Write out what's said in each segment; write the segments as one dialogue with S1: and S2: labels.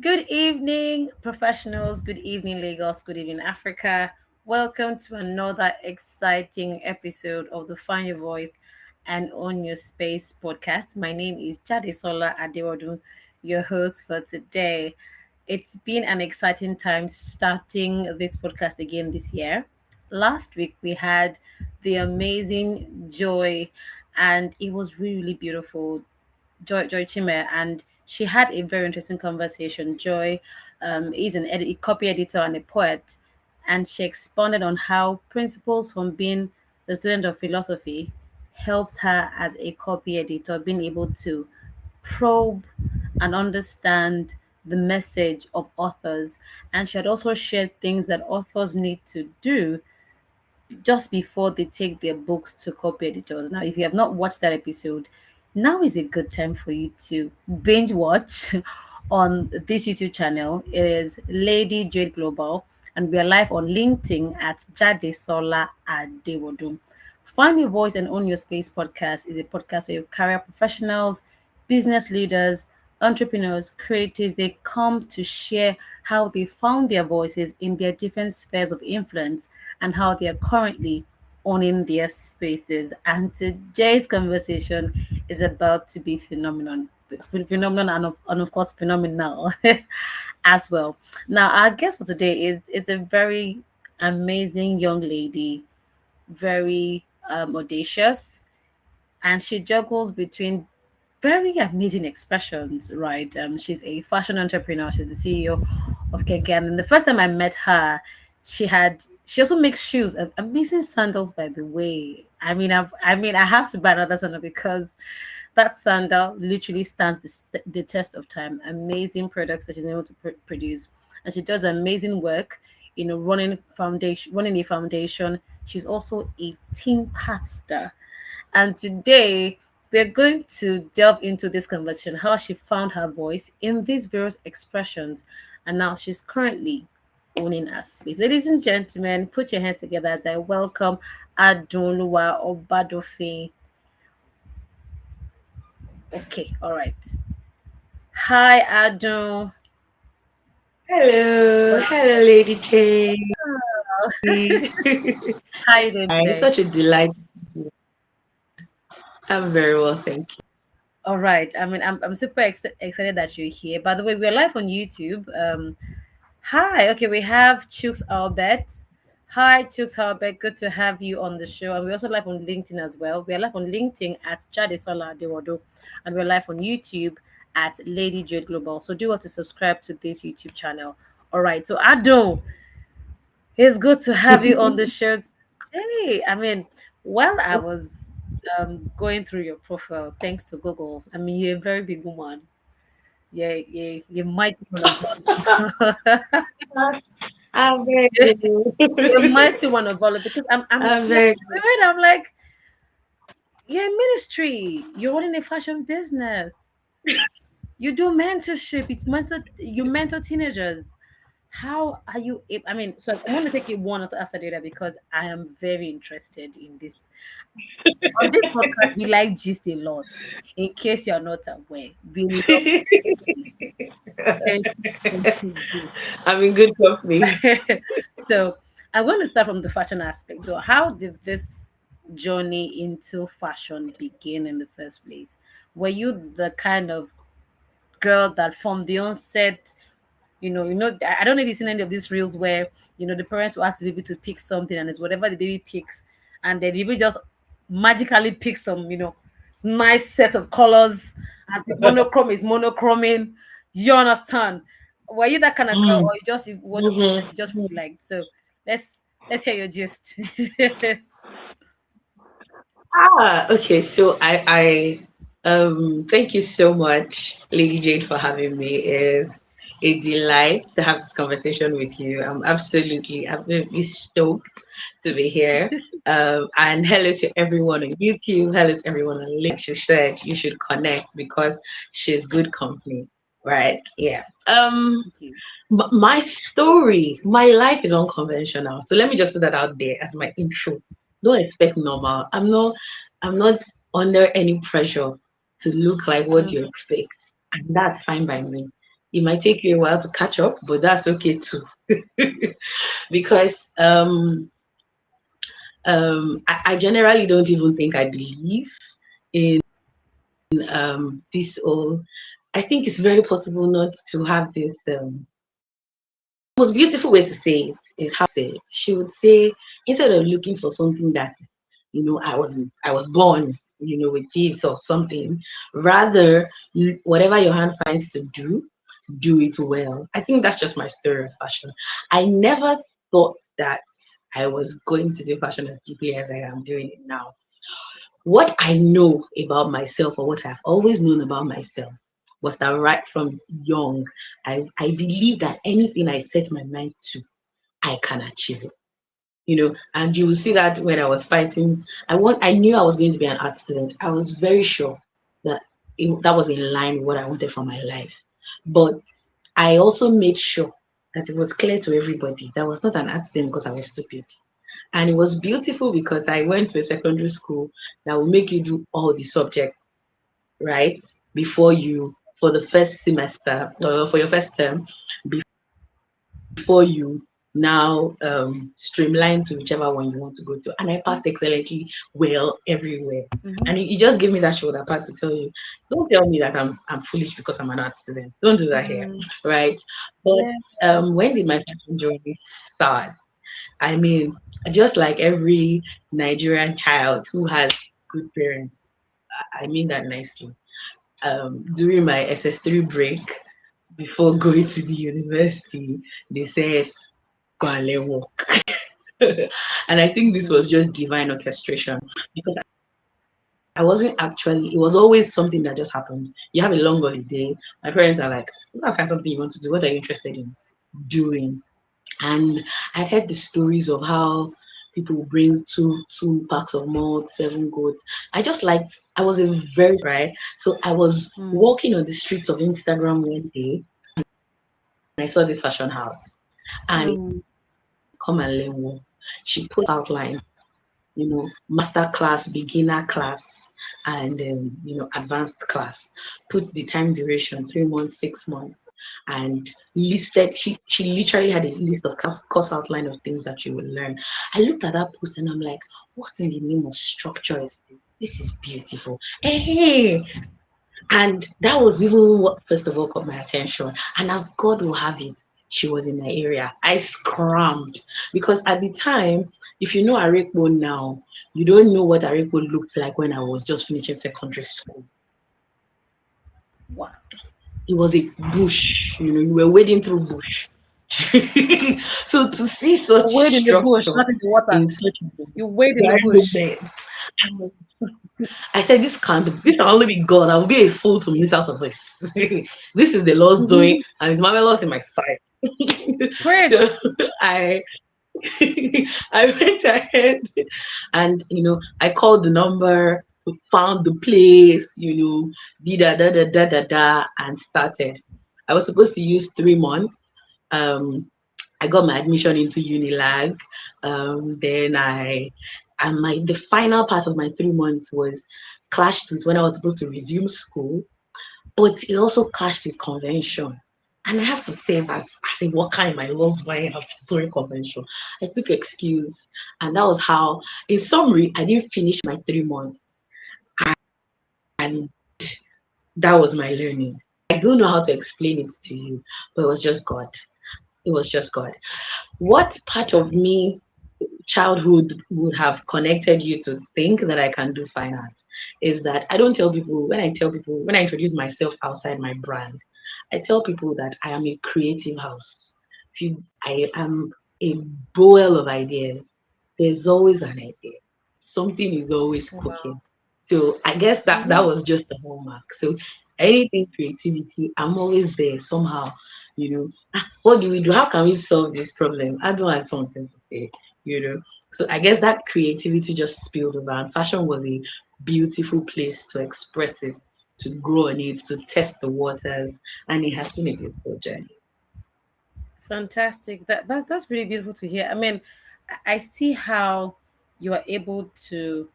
S1: Good evening, professionals. Good evening, Lagos. Good evening, Africa. Welcome to another exciting episode of the Find Your Voice and Own Your Space podcast. My name is Jadesola Adewodu, your host for today. It's been an exciting time starting this podcast again this year. Last week we had the amazing Joy, and it was really beautiful. Joy Chime, and she had a very interesting conversation. Joy is a copy editor and a poet, and she expounded on how principles from being a student of philosophy helped her as a copy editor, being able to probe and understand the message of authors. And she had also shared things that authors need to do just before they take their books to copy editors. Now, if you have not watched that episode, now is a good time for you to binge watch on this YouTube channel. It is Lady Jade Global, and we are live on LinkedIn at Jade Sola Adewodu. Find Your Voice and Own Your Space podcast is a podcast where career professionals, business leaders, entrepreneurs, creatives, they come to share how they found their voices in their different spheres of influence and how they are currently owning their spaces. And today's conversation is about to be phenomenon and of course phenomenal as well. Now, our guest for today is a very amazing young lady, very audacious, and she juggles between very amazing expressions, right? She's a fashion entrepreneur. She's the CEO of Kenken. And the first time I met her, she also makes shoes, amazing sandals, by the way. I have to buy another sandal because that sandal literally stands the test of time. Amazing products that she's able to produce, and she does amazing work. Running a foundation. She's also a team pastor, and today we're going to delve into this conversation, how she found her voice in these various expressions, and now she's currently owning her space. Ladies and gentlemen, put your hands together as I welcome Adunoluwa Obadofin. Okay, all right. Hi, Adun.
S2: Hello, hello, Lady K.
S1: How are you doing
S2: Hi, it's
S1: today?
S2: such a delight. I'm very well, thank you.
S1: All right. I'm super excited that you're here. By the way, we're live on YouTube. Hi. Okay, we have Chooks Albert. Hi, Chooks Albert. Good to have you on the show. And we're also live on LinkedIn as well. We are live on LinkedIn at Jadesola Adewodo, and we're live on YouTube at Lady Jade Global. So do want to subscribe to this YouTube channel. All right. So Ado, it's good to have you on the show today. While I was going through your profile, thanks to Google, you're a very big woman. Yeah, you mighty one of
S2: I'm very
S1: you're
S2: good.
S1: mighty one of all because
S2: I'm very good.
S1: I'm like, you're in ministry, you're running a fashion business, you do mentorship, you mentor teenagers. How are you? So I'm going to take it one after the other because I am very interested in this. On this podcast, we like gist a lot. In case you're not aware, we love gist. Plenty, plenty gist.
S2: I'm in good company.
S1: So I'm going to start from the fashion aspect. So how did this journey into fashion begin in the first place? Were you the kind of girl that from the onset, I don't know if you've seen any of these reels where the parents will ask the baby to pick something, and it's whatever the baby picks, and the baby just magically pick some, nice set of colors, and the monochrome is monochroming. You understand? Were you that kind of girl,
S2: Mm,
S1: or you just what
S2: mhm.
S1: you just really liked? So let's hear your gist.
S2: Okay. So thank you so much, Lady Jade, for having me. It's a delight to have this conversation with you. I'm absolutely stoked to be here. And hello to everyone on YouTube. Hello to everyone on LinkedIn. She said you should connect because she's good company, right? Yeah.
S1: Thank you.
S2: My story, my life is unconventional. So let me just put that out there as my intro. Don't expect normal. I'm not under any pressure to look like what
S1: Mm,
S2: you expect. And that's fine by me. it might take you a while to catch up, but that's okay too. Because I generally don't even think I believe in this all. I think it's very possible not to have this most beautiful way to say it is how she said. She would say, instead of looking for something that, I was born, with this or something, rather whatever your hand finds to do it well. I think that's just my story of fashion. I never thought that I was going to do fashion as deeply as I am doing it now. What I know about myself, or what I've always known about myself, was that right from young, I believe that anything I set my mind to, I can achieve it. And you will see that when I was fighting, I knew I was going to be an art student. I was very sure that that was in line with what I wanted for my life. But I also made sure that it was clear to everybody that I was not an art student because I was stupid. And it was beautiful because I went to a secondary school that will make you do all the subjects, right? Before you, for the first semester, or for your first term, before you now streamline to whichever one you want to go to. And I passed excellently well everywhere.
S1: Mm-hmm.
S2: And it just gave me that shoulder pad to tell you, don't tell me that I'm foolish because I'm an art student. Don't do that here,
S1: Mm,
S2: right? But
S1: yes.
S2: when did my fashion journey start? I mean, just like every Nigerian child who has good parents, I mean that nicely. During my SS3 break, before going to the university, they said, go and learn work. And I think this was just divine orchestration because I wasn't actually, it was always something that just happened. You have a long holiday. My parents are like, you gotta find something you want to do. What are you interested in doing? And I'd heard the stories of how people would bring two packs of malt, seven goats. I was a very right. So I was
S1: Mm.
S2: walking on the streets of Instagram one day and I saw this fashion house. And
S1: Mm.
S2: come and learn more. She put outline, master class, beginner class, and advanced class. Put the time duration 3 months, 6 months, and listed. She literally had a list of course outline of things that you will learn. I looked at that post and I'm like, what in the name of structure is this? This is beautiful. Hey, and that was even what first of all caught my attention. And as God will have it, she was in my area. I scrammed because at the time, if you know Arepo now, you don't know what Arepo looked like when I was just finishing secondary school.
S1: Wow.
S2: It was a bush, you were wading through bush. So to see
S1: You
S2: such
S1: wade in the bush,
S2: structure
S1: not in the water.
S2: in such
S1: You wade in the bush.
S2: environment, I said, this can only be God. I will be a fool to miss out on this. This is the Lord's doing, and it's marvelous in my sight.
S1: Praise.
S2: So I I went ahead and I called the number, found the place, did da da da da da da, and started. I was supposed to use 3 months. Um, I got my admission into Unilag. Then and the final part of my 3 months was clashed with when I was supposed to resume school, but it also clashed with convention. And I have to say, as a worker in my last buying out during convention, I took excuse, and that was how, in summary, I didn't finish my 3 months, and that was my learning. I don't know how to explain it to you, but it was just God. It was just God. What part of me childhood would have connected you to think that I can do fine arts is that I don't tell people when I introduce myself outside my brand, I tell people that I am a creative house. I am a boil of ideas. There's always an idea. Something is always
S1: Wow.
S2: cooking. So I guess that
S1: Mm-hmm.
S2: was just the hallmark. So anything creativity, I'm always there somehow. What do we do? How can we solve this problem? I don't have something to say you know. So I guess that creativity just spilled over, and fashion was a beautiful place to express it, to grow on it, to test the waters, and it has been a beautiful journey.
S1: Fantastic. That's really beautiful to hear. I mean, I see how you are able to,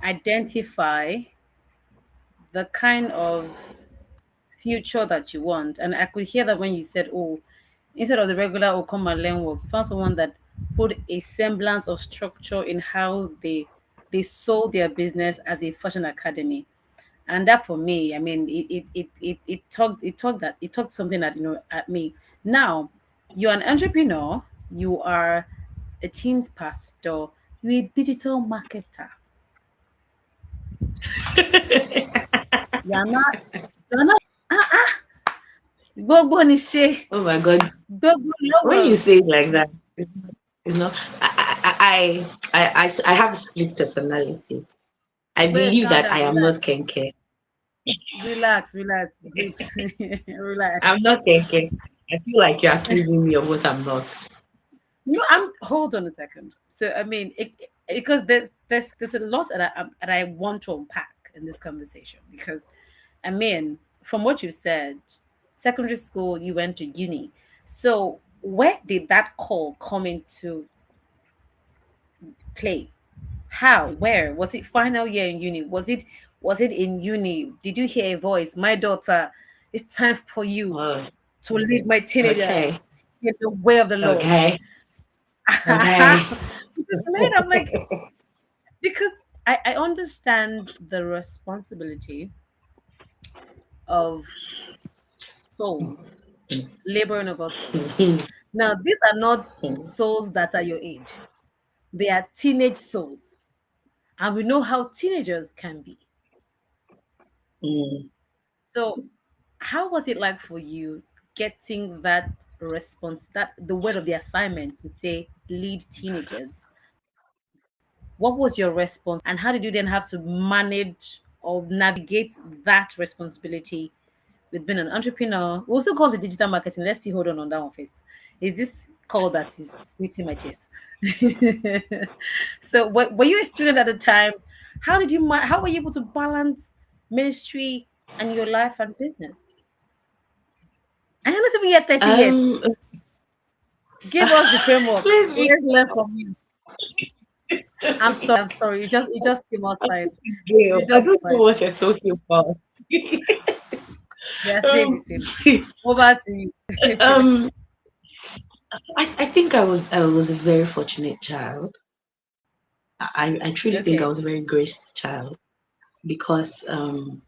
S1: identify the kind of future that you want. And I could hear that when you said, oh, instead of the regular oh come and learn work, you found someone that put a semblance of structure in how they sold their business as a fashion academy. And that for me, I mean, it talked something that at me. Now, you're an entrepreneur, you are a teens pastor, you're a digital marketer. You're not you're not gbogbo ni ṣe,
S2: Oh my God.
S1: gbogbo
S2: When
S1: lọ́rọ̀.
S2: you say it like that, you know, I have a split personality. I
S1: Wait,
S2: believe
S1: calm
S2: that I
S1: down,
S2: am not
S1: relax,
S2: Kenke.
S1: relax, breathe, relax.
S2: I'm not Kenke. I feel like you're accusing me of what I'm not.
S1: No, I'm. Hold on a second. So, I mean, because there's a lot that I want to unpack in this conversation. Because, I mean, from what you said, secondary school, you went to uni. So, where did that call come into play? How? Where was it? Final year in uni? Was it in uni? Did you hear a voice? My daughter, it's time for you
S2: Oh,
S1: to lead my teenagers
S2: okay.
S1: in the way of the Lord.
S2: Okay. Okay.
S1: Because man, I'm like, because I understand the responsibility of souls laboring over souls. Now, these are not souls that are your age, they are teenage souls. And we know how teenagers can be.
S2: Mm.
S1: So, how was it like for you getting that response, that the word of the assignment to say lead teenagers? What was your response, and how did you then have to manage or navigate that responsibility with being an entrepreneur? We'll also call it digital marketing. Let's see, hold on that one first. Is this call that is sweeting my chest? So, were you a student at the time? How were you able to balance ministry and your life and business? I am not even yet 30 yet.
S2: Um,
S1: Give us the framework.
S2: let's be
S1: Let's learn from you. I'm sorry. It just came outside.
S2: real.
S1: It
S2: I
S1: just
S2: don't know
S1: outside.
S2: what you're talking about.
S1: We are saying the
S2: um,
S1: same thing. Over to you.
S2: um, I think I was a very fortunate child. I truly think I
S1: Okay.
S2: was a very graced child because and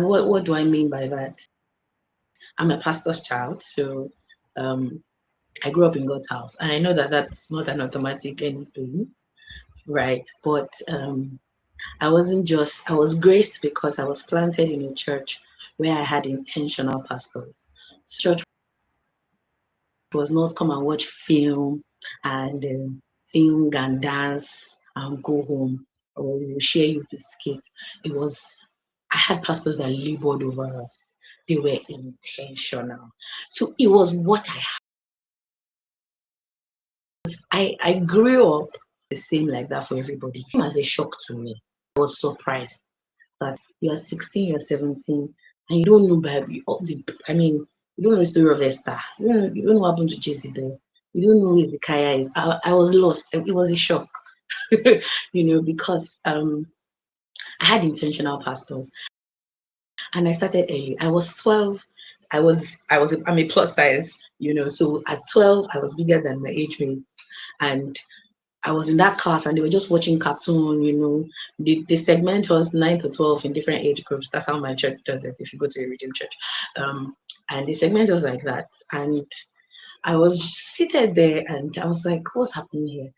S2: what do I mean by that? I'm a pastor's child, so um I grew up in God's house, and I know that that's not an automatic anything, right? But I was graced because I was planted in a church where I had intentional pastors. Church was not come and watch film and sing and dance and go home or we will share you biscuit. It was I had pastors that labored over us. They were intentional. So it was what I grew up the same like that for everybody. It came as a shock to me. I was surprised that you're 16, you're 17, and you don't know Bible. I mean, you don't know the story of Esther. You don't know what happened to Jezebel. You don't know who Ezekiah is. I was lost. It was a shock, because I had intentional pastors, and I started early. I was 12. I'm a plus size, So at 12, I was bigger than my age mate, and I was in that class and they were just watching cartoon. They segment us 9 to 12 in different age groups. That's how my church does it if you go to a Redeemed church. And they segment us like that. And I was seated there and I was like, what's happening here?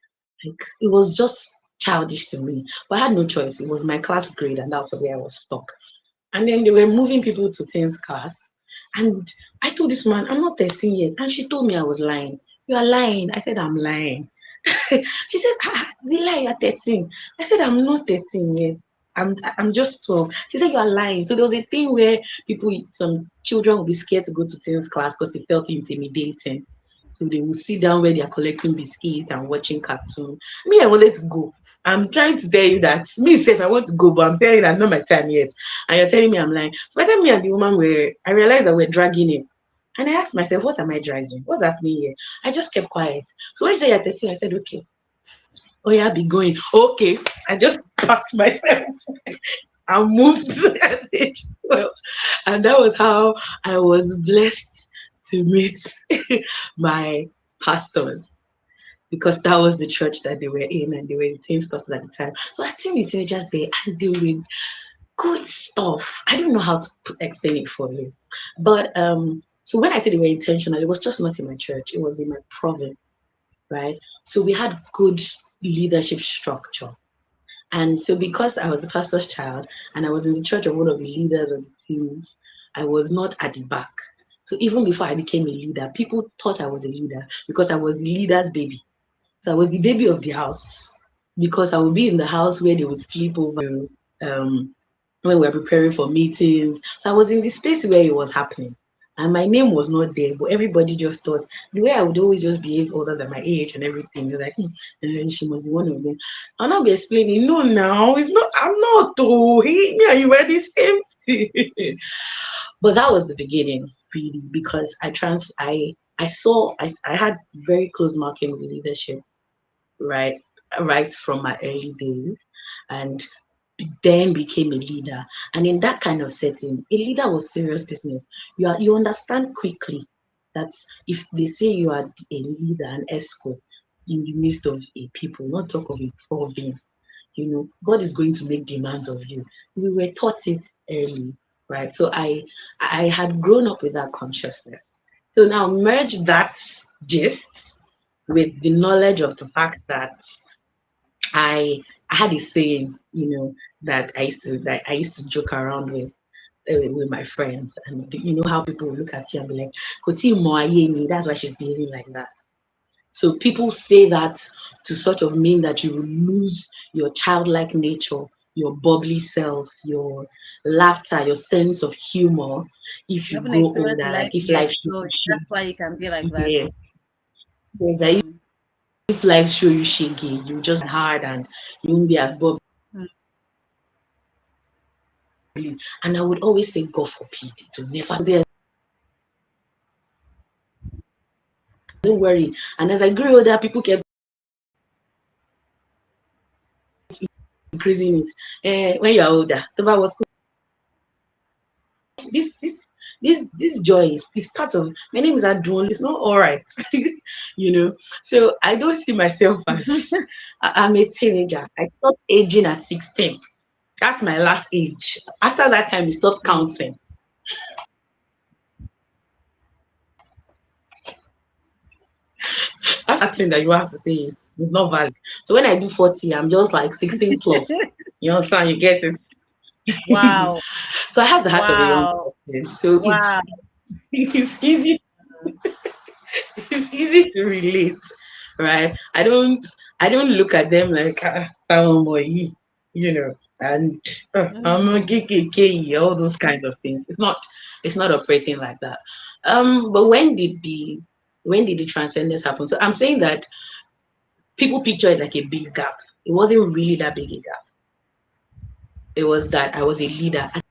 S2: Like, it was just childish to me. But I had no choice. It was my class grade and that's where I was stuck. And then they were moving people to teens class. And I told this man, I'm not 13 yet. And she told me I was lying. You are lying. I said, I'm lying. She said, Zila, you're 13. I said, I'm not 13 yet. I'm just 12. She said, you are lying. So there was a thing where some children would be scared to go to teens class because it felt intimidating. So they will sit down where they are collecting biscuits and watching cartoon. Me, I wanted to go. I'm trying to tell you that me safe, I want to go, but I'm telling you that not my time yet. And you're telling me I'm lying. So by the time me and the woman I realized that we're dragging it. And I asked myself, what am I dragging? What's happening here? I just kept quiet. So when she said you're 13, I said, okay. Oh yeah, be going. Okay. I just packed myself. and moved at age 12. And that was how I was blessed to meet my pastors, because that was the church that they were in and they were the teens pastors at the time. So I think the teenagers there and they were good stuff. I don't know how to explain it for you. But so when I say they were intentional, it was just not in my church, it was in my province, right? So we had good leadership structure. And so because I was the pastor's child and I was in the church of one of the leaders of the teams, I was not at the back. So even before I became a leader, people thought I was a leader because I was the leader's baby. So I was the baby of the house because I would be in the house where they would sleep over um, when we were preparing for meetings. So I was in the space where it was happening. And my name was not there, but everybody just thought the way I would always just behave older than my age and everything. They're like, she must be one of them. I'll not be explaining, no, now it's not, I'm not, oh, me and you were the same thing. But that was the beginning, really, because I saw I had very close marking with leadership, right, right from my early days, and then became a leader. And in that kind of setting, a leader was serious business. You understand quickly that if they say you are a leader, an escort in the midst of a people, not talk of a province, God is going to make demands of you. We were taught it early, right? So I had grown up with that consciousness. So now merge that gist with the knowledge of the fact that I had a saying, that I used to joke around with my friends, and you know how people will look at you and be like, "Koti mo aye ni," that's why she's behaving like that. So people say that to sort of mean that you will lose your childlike nature, your bubbly self, your laughter, your sense of humor if
S1: You
S2: you
S1: haven't
S2: grow
S1: experienced
S2: older.
S1: life
S2: Like if
S1: yet,
S2: life
S1: so that's why you can be like that.
S2: yeah, like
S1: Mm,
S2: if life show you shaky, you just hard and you won't be as bubbly.
S1: mm,
S2: And I would always say, God forbid, it will never say, don't worry. And as I grew older, people kept increasing it. When you are older, Toba was this this this joy is part of my name is Adunoluwa. It's not all right, you know. So I don't see myself as I'm a teenager. I stopped aging at 16. That's my last age. After that time, we stopped
S1: mm.
S2: counting. That's that thing that you have to say is not valid. So when I do 40, I'm just like 16 plus. You understand? You get it?
S1: Wow.
S2: So I have the heart of a young
S1: Wow.
S2: person. So it's
S1: Wow.
S2: it's easy it's easy to relate, right? I don't look at them like and I'm a
S1: Mm,
S2: KKK, all those kind of things. It's not operating like that. But when did the transcendence happen? So I'm saying that people picture it like a big gap. It wasn't really that big a gap. It was that I was a leader. As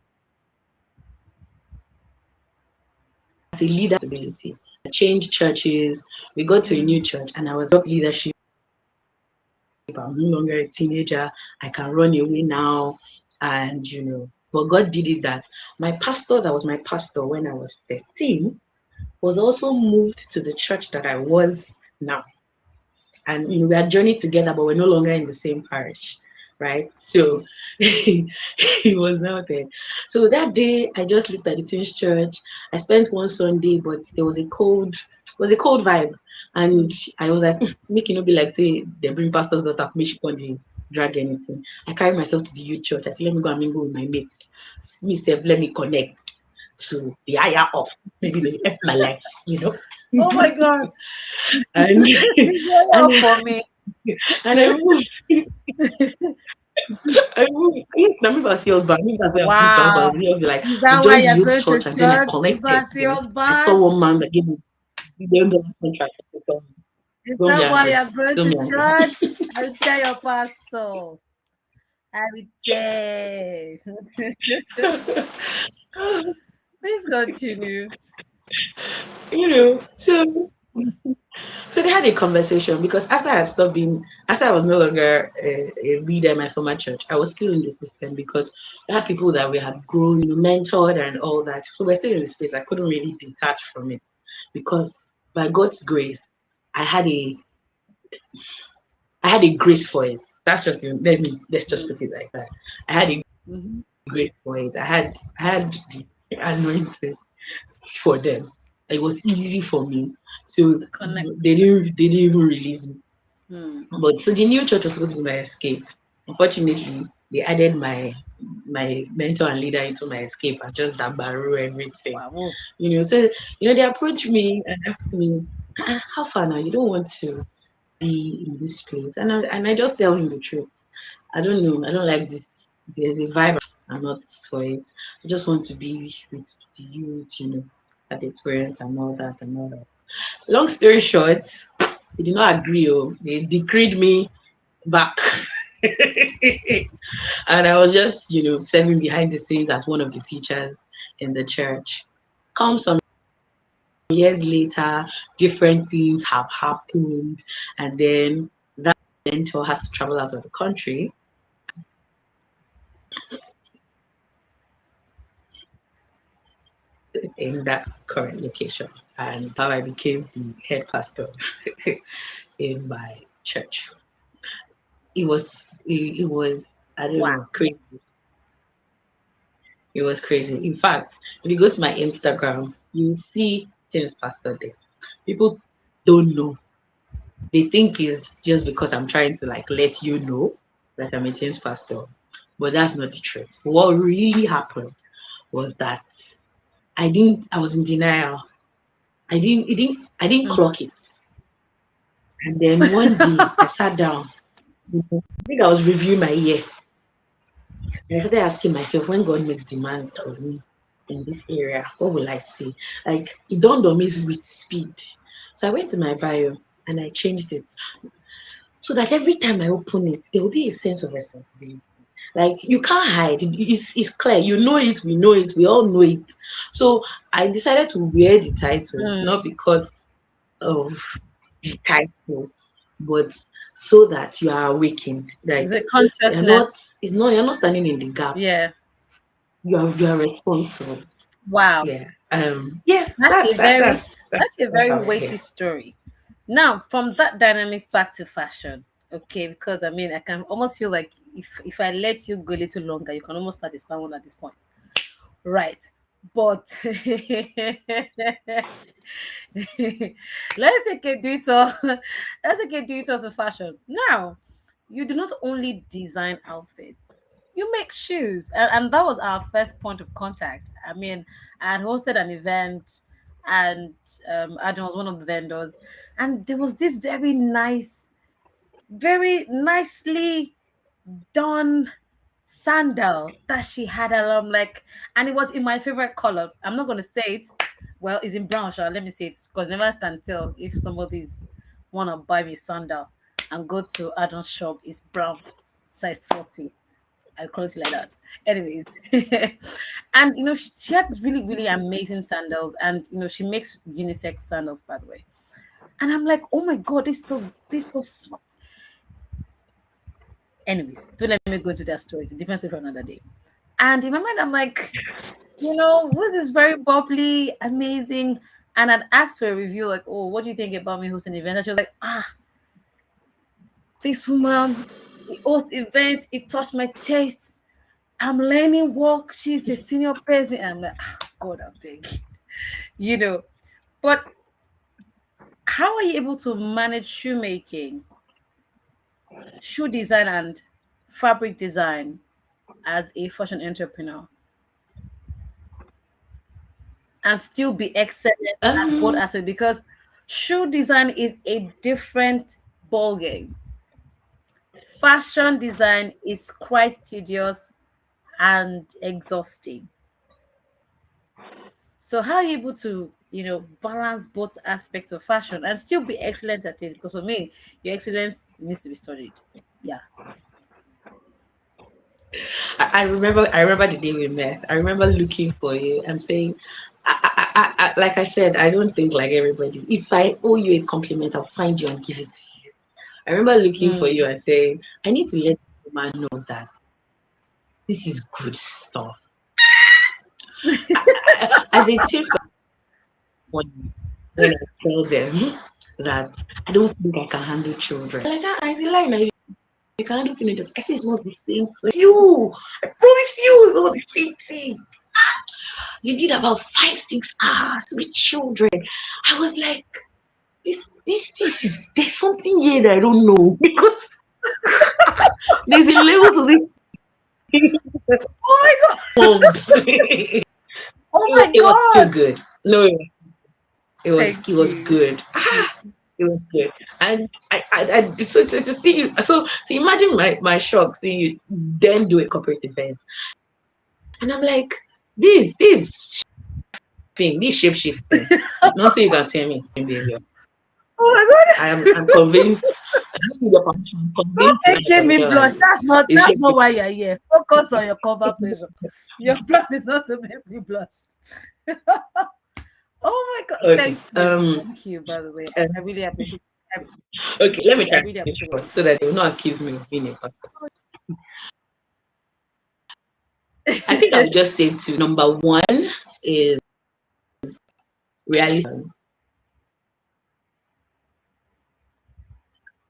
S2: a leader, ability. I changed churches. We got to a
S1: mm,
S2: new church, and I was up leadership. I'm no longer a teenager. I can run away now, and But God did it that my pastor, that was my pastor when I was 13, was also moved to the church that I was now. And we had journeyed together, but we're no longer in the same parish, right? So he was now there. So that day, I just looked at the Teens Church. I spent one Sunday, but there was a cold vibe, and
S1: mm.
S2: I was like, make it not be like say they bring pastors daughter, make she on the drag anything. I carried myself to the youth church. I said, let me go and mingle with my mates. Me self, let me connect to the higher up. Maybe they help my life.
S1: Oh my God.
S2: and
S1: Please lay out
S2: and
S1: for me.
S2: and I moved. I moved. Now maybe I see us back. Maybe I say I'm this house. I'll
S1: Wow.
S2: be like,
S1: Is
S2: I
S1: that why
S2: joined the
S1: you're
S2: youth
S1: going to
S2: church and then I
S1: church to go
S2: connected.
S1: and see us
S2: I saw
S1: band?
S2: one man that gave me $1 million contract. I said,
S1: Is
S2: don't be
S1: that why
S2: angry.
S1: you're going
S2: Don't
S1: to
S2: be angry.
S1: church? I will tell your pastor. I will tell. Please continue.
S2: So So they had a conversation because after I was no longer a leader in my former church, I was still in the system because we had people that we had grown, mentored and all that. So we're still in the space. I couldn't really detach from it because by God's grace, I had a I had a grace for it. That's just let's just
S1: Mm.
S2: put it like that. I had a
S1: Mm-hmm.
S2: grace for it. I had the anointing for them. It was easy for me. So
S1: To connect.
S2: they didn't even release me.
S1: Mm.
S2: But so the new church was supposed to be my escape. Unfortunately, they added my mentor and leader into my escape and just dabaru everything.
S1: Wow.
S2: So they approached me and asked me, how far now? You don't want to be in this place. And I just tell him the truth. I don't know. I don't like this. There's a vibe. I'm not for it. I just want to be with the youth, that experience and all that and all that. Long story short, they did not agree. Oh, they decreed me back. And I was just, serving behind the scenes as one of the teachers in the church. Come some years later, different things have happened, and then that mentor has to travel out of the country in that current location. And how I became the head pastor in my church. It was I don't
S1: Wow.
S2: know, crazy. It was crazy. In fact, if you go to my Instagram, you see Tim's pastor there. People don't know. They think it's just because I'm trying to like let you know that I'm a Tim's pastor. But that's not the truth. What really happened was that I was in denial. I didn't
S1: Mm-hmm.
S2: clock it. And then one day I sat down. I think I was reviewing my year. And I started asking myself, when God makes demand of me in this area, what will I say? Like it dawned on me with speed. So I went to my bio and I changed it so that every time I open it, there will be a sense of responsibility. Like you can't hide. It's clear. You know it. We know it. We all know it. So I decided to wear the title
S1: Mm.
S2: not because of the title, but so that you are awakened.
S1: Is
S2: Like
S1: it
S2: you're not.
S1: consciousness?
S2: It's not. You're not standing in the gap.
S1: Yeah.
S2: You are responsible.
S1: Wow.
S2: Yeah. Yeah.
S1: That's
S2: That
S1: a
S2: that
S1: very
S2: that's
S1: that's
S2: that's
S1: a
S2: that's
S1: very
S2: how it
S1: weighty
S2: is.
S1: story. Now, from that dynamics back to fashion. Okay, because I mean I can almost feel like if I let you go a little longer, you can almost start a someone at this point. Right. But let's take a detour. Let's take a detour to fashion. Now, you do not only design outfits, you make shoes. And that was our first point of contact. I mean, I had hosted an event and Adam was one of the vendors. And there was this very nicely done sandal that she had. And I'm like, and it was in my favorite color. I'm not going to say it. Well, it's in brown, sure. Let me say it because never can tell if somebody's want to buy me sandal and go to Adam's shop. It's brown, size 40. I call it like that. Anyways, and she had really, really amazing sandals, and she makes unisex sandals, by the way. And I'm like, oh my god, this so. Anyways, don't let me go into that story. It's a different story for another day. And in my mind, I'm like, this is very bubbly, amazing. And I'd asked for a review, like, oh, what do you think about me hosting an event? And she was like, this woman, the host event, it touched my chest. I'm learning work. She's a senior person. And I'm like, God, I'm big. You know. But how are you able to manage shoemaking, shoe design, and fabric design as a fashion entrepreneur and still be excellent at both
S2: Um,
S1: aspects? Because shoe design is a different ballgame. Fashion design is quite tedious and exhausting. So how are you able to, balance both aspects of fashion and still be excellent at it? Because for me, your excellence needs to be studied. Yeah.
S2: I remember the day we met. I remember looking for you. I'm saying, like I said, I don't think like everybody. If I owe you a compliment, I'll find you and give it to you. I remember looking for you
S1: Mm.
S2: and saying, I need to let this woman know that this is good stuff. As a testimony, when I tell them that I don't think I can handle children, like, I lie, now you can handle teenagers. I say it's not the same thing. You, I promise you, it's not the same thing. You did about 5, 6 hours with children. I was like, this is there's something here that I don't know because there's a level to this
S1: Oh my god!
S2: world. it,
S1: Oh my
S2: it was too
S1: god!
S2: good. No, it
S1: Thank
S2: was
S1: you.
S2: good. It was good. And I so to see you, so to imagine my shock seeing you then do a corporate event. And I'm like, this thing, this shape shifting. Nothing you can tell me behavior.
S1: Oh my god!
S2: I'm convinced. I'm
S1: Don't
S2: convinced my
S1: make me blush.
S2: permission
S1: That's not
S2: is
S1: that's
S2: shape
S1: not why you're here. Focus on your conversation. Your plan is not to make me blush. Oh my god!
S2: Okay.
S1: Thank you. Thank you. By the way,
S2: Uh,
S1: I really appreciate. I,
S2: okay. Let me
S1: I
S2: try
S1: really
S2: this
S1: appreciate what
S2: short so that they will not accuse me of being a pastor. I think I
S1: you
S2: would just say two. Number one is reality.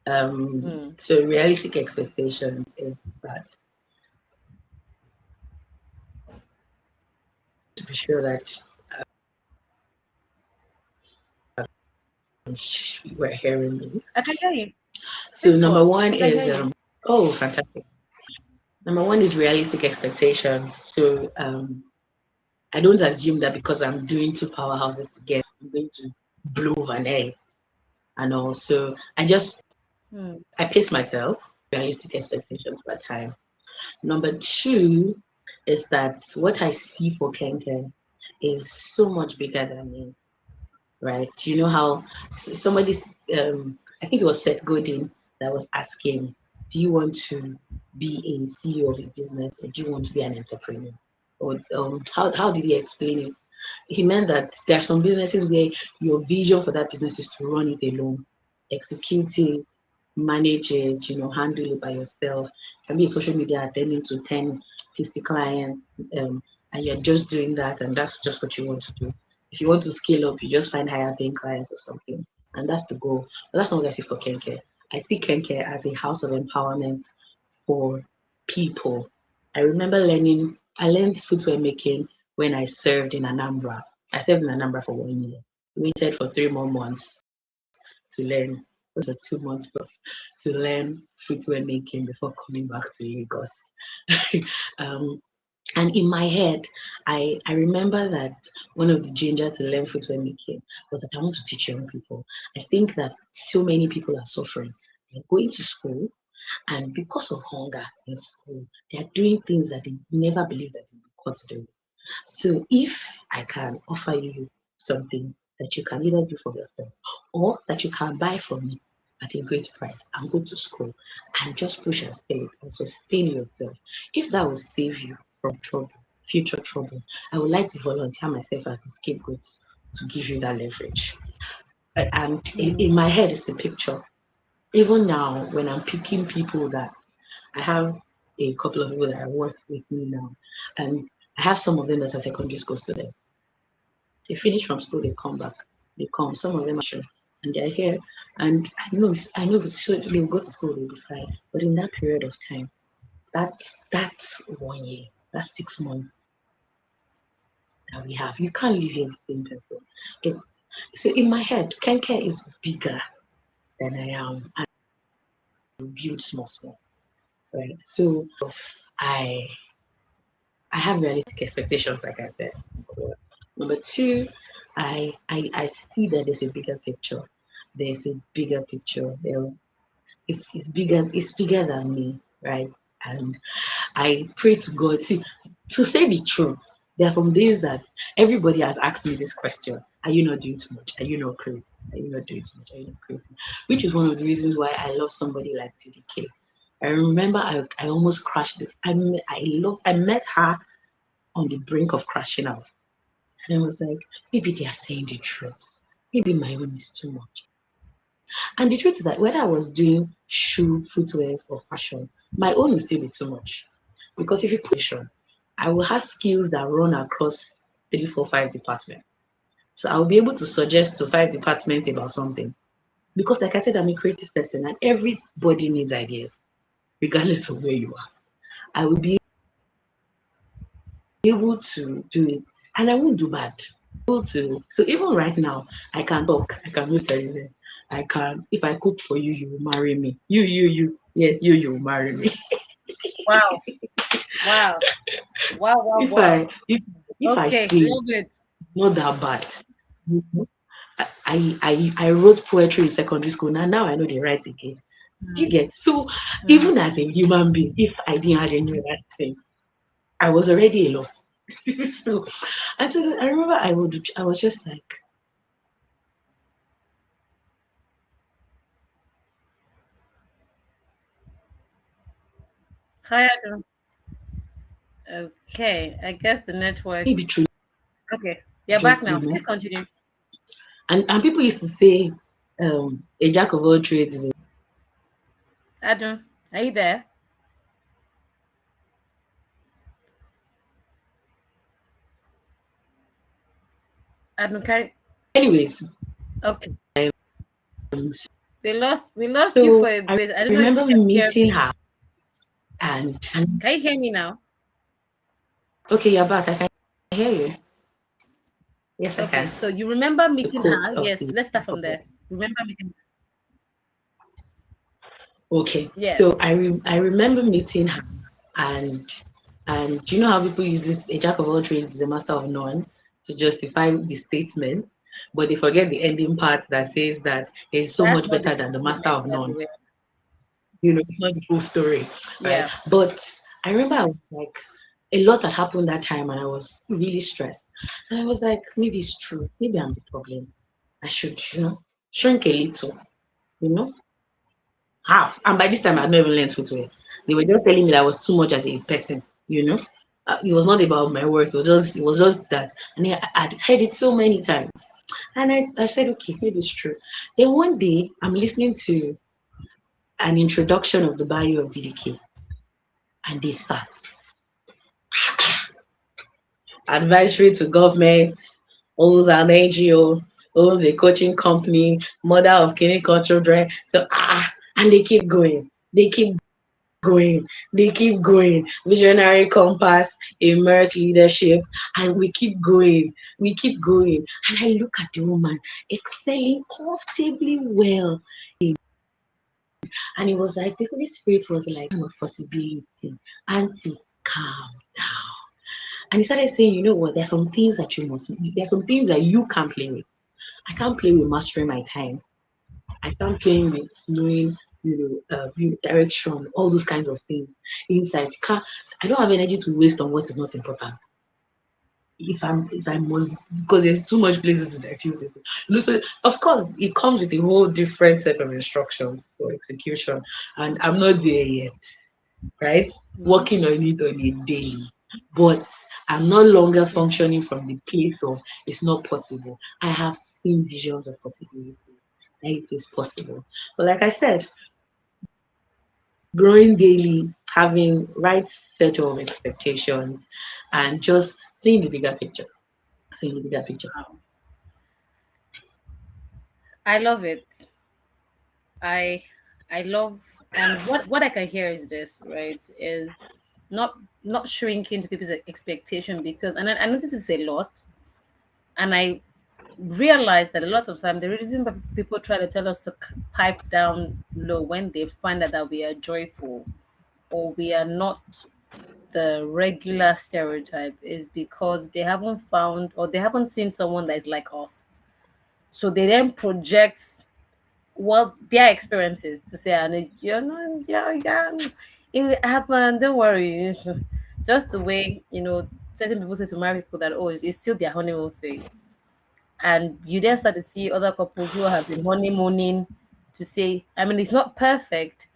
S1: Mm.
S2: So realistic expectations is that to be sure that you were hearing me.
S1: I can hear you.
S2: So
S1: Please go
S2: number
S1: on.
S2: one
S1: I can
S2: is
S1: hear you.
S2: oh fantastic. Number one is realistic expectations. So I don't assume that because I'm doing two powerhouses together, I'm going to blow over an egg. And also
S1: Mm.
S2: I pace myself, realistic expectations per time. Number two is that what I see for Kenken is so much bigger than me, right? You know how somebody, I think it was Seth Godin that was asking, do you want to be a CEO of a business or do you want to be an entrepreneur? Or how did he explain it? He meant that there are some businesses where your vision for that business is to run it alone, execute it, manage it, handle it by yourself. You can be a social media attending to 10, 50 clients, and you're just doing that, and that's just what you want to do. If you want to scale up, you just find higher paying clients or something, and that's the goal. But that's not what I see for Kenke. I see Kenke as a house of empowerment for people. I learned footwear making when I served in Anambra. I served in Anambra for 1 year. Waited for 3 more months to learn, or 2 months plus, to learn footwear making before coming back to Lagos. um, and in my head, I remember that one of the ginger to learn footwear making was that I want to teach young people. I think that so many people are suffering. They're going to school, and because of hunger in school, they're doing things that they never believed that they would do. So if I can offer you something that you can either do for yourself or that you can buy from me at a great price and go to school and just push yourself and sustain yourself, if that will save you from trouble, future trouble, I would like to volunteer myself as the scapegoat to give you that leverage. And in
S1: Mm.
S2: my head is the picture. Even now, when I'm picking people that I have a couple of people that I work with me now, and I have some of them that are secondary school students. They finish from school, they come back. They come. Some of them are sure, and they're here. And I know. So they'll go to school, they'll be fine. But in that period of time, that's 1 year, that's 6 months that we have. You can't live here the same person. It's so in my head, Kenke is bigger than I am, and build small, small. Right. So I I have realistic expectations, like I said. Number two, I see that there's a bigger picture. There's a bigger picture. It's bigger than me, right? And I pray to God. See, to say the truth, there are some days that everybody has asked me this question: are you not doing too much? Are you not crazy? Are you not doing too much? Are you not crazy? Which is one of the reasons why I love somebody like TDK. I remember I almost crashed it. I met her on the brink of crashing out. And I was like, maybe they are saying the truth. Maybe my own is too much. And the truth is that whether I was doing shoe, footwears, or fashion, my own will still be too much. Because if you position, I will have skills that run across three, four, five departments. So I'll be able to suggest to five departments about something. Because like I said, I'm a creative person and everybody needs ideas, regardless of where you are. I will be able to do it and I won't do bad. Able to so even right now I can talk, I can use everything. I can if I cook for you, you will marry me. You. Yes, you will marry me.
S1: Wow. Wow. Wow. Wow.
S2: if
S1: Wow.
S2: I if if I
S1: Okay.
S2: fail,
S1: Love it.
S2: not that bad. You know, I wrote poetry in secondary school. Now I know they write again. Do you
S1: Mm,
S2: get so
S1: mm.
S2: even as a human being, if I didn't have any other thing, I was already alone. so and so I remember I was just like
S1: Hi, Adam. Okay. I guess the network.
S2: maybe through
S1: Okay. You're back
S2: just
S1: now. Please continue.
S2: and people used to say a jack of all trades is a
S1: Adam, are you there? Adam, can
S2: anyways.
S1: okay.
S2: Um,
S1: We lost you for
S2: so
S1: a
S2: I
S1: bit. I don't know if you
S2: remember
S1: can hear
S2: meeting
S1: me.
S2: her and
S1: Can you hear me now?
S2: okay, you're back. I can hear you. Yes, I
S1: Okay,
S2: can.
S1: so you remember
S2: The
S1: meeting
S2: quote
S1: her?
S2: of
S1: Yes,
S2: the
S1: let's start from
S2: alphabet.
S1: there. Remember meeting
S2: Okay,
S1: Yes,
S2: so I remember meeting her, and do you know how people use this? A jack of all trades is a master of none to justify the statement, but they forget the ending part that says that he's so
S1: that's
S2: much
S1: not the
S2: better
S1: full
S2: than the master
S1: statement,
S2: of
S1: by the
S2: none.
S1: way.
S2: It's not the full story, right?
S1: Yeah,
S2: But I remember I was like a lot had happened that time, and I was really stressed, and I was like, maybe it's true. Maybe I'm the problem. I should, shrink a little, you know half. And by this time, I had not even learned footwear. They were just telling me that I was too much as a person, you know. It was not about my work. It was just that, and I'd heard it so many times. And I said, okay, maybe it's true. Then one day, I'm listening to an introduction of the Bayou of DDK, and they start advisory to government, owns an NGO, owns a coaching company, mother of clinical children. So and they keep going. Going. They keep going. Visionary compass, immerse leadership, and we keep going. We keep going. And I look at the woman excelling comfortably well. And it was like the Holy Spirit was like, kind of possibility. Auntie, calm down. And he started saying, you know what, there's some things that you can't play with. I can't play with mastering my time. I can't play with knowing, direction, all those kinds of things. Insight. I don't have energy to waste on what is not important. If I must because there's too much places to diffuse it. So of course it comes with a whole different set of instructions for execution. And I'm not there yet. Right?
S1: hmm
S2: Working on it on a daily. But I'm no longer functioning from the place of it's not possible. I have seen visions of possibilities. That it is possible. But like I said, growing daily, having right set of expectations, and just seeing the bigger picture. Seeing the bigger picture.
S1: Wow. I love it. I I love, and what I can hear is this, right? Is not not shrinking to people's expectation, because and I notice it's a lot, and I realize that a lot of time the reason why people try to tell us to pipe down low when they find that we are joyful or we are not the regular stereotype is because they haven't found or they haven't seen someone that is like us. So they then project what their experiences to say, and you know, yeah, it happened. Don't worry. Just the way certain people say to marry people that it's still their honeymoon phase, and you then start to see other couples who have been honeymooning to say, I mean, it's not perfect,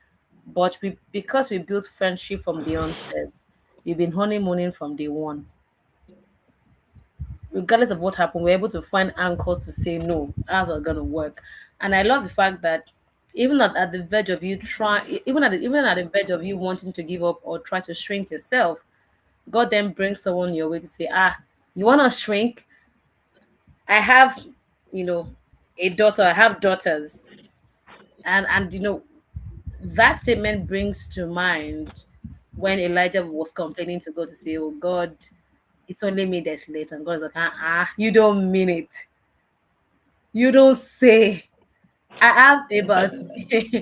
S1: but we because we built friendship from the onset, we've been honeymooning from day one. regardless of what happened, we're able to find anchors to say no, how's it gonna work. And I love the fact that even at the verge of you try, even at the verge of you wanting to give up or try to shrink yourself, God then brings someone your way to say, you wanna shrink? I have, you know, a daughter, I have daughters. And that statement brings to mind when Elijah was complaining to God to say, "Oh God, it's only me that's late." And God is like, you don't mean it. You don't say. I have about I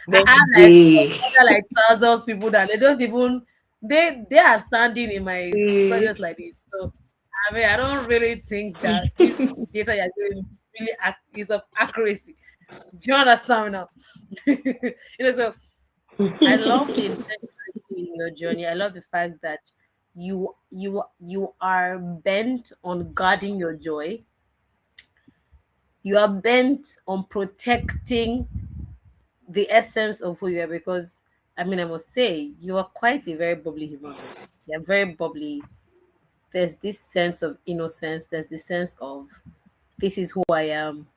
S1: have
S2: Maybe.
S1: like thousands of people that they don't even they are standing in my presence like this. So I mean, I don't really think that this data you're giving me really is of accuracy. Do you understand me now? So I love the intentionality in your journey. I love the fact that you are bent on guarding your joy. You are bent on protecting the essence of who you are, because I mean, I must say you are quite a very bubbly human being. You're very bubbly. There's this sense of innocence. There's this sense of this is who I am.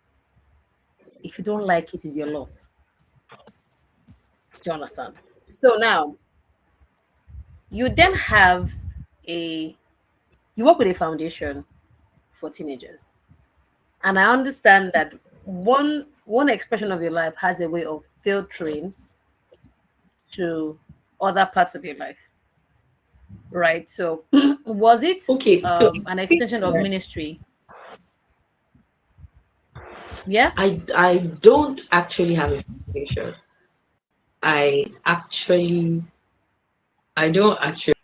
S1: If you don't like it, is your loss. Do you understand? So now you then have a you work with a foundation for teenagers, and I understand that one expression of your life has a way of filtering to other parts of your life, right? So was it
S2: Okay, so
S1: an extension of ministry? Yeah.
S2: I don't actually have a foundation. I don't actually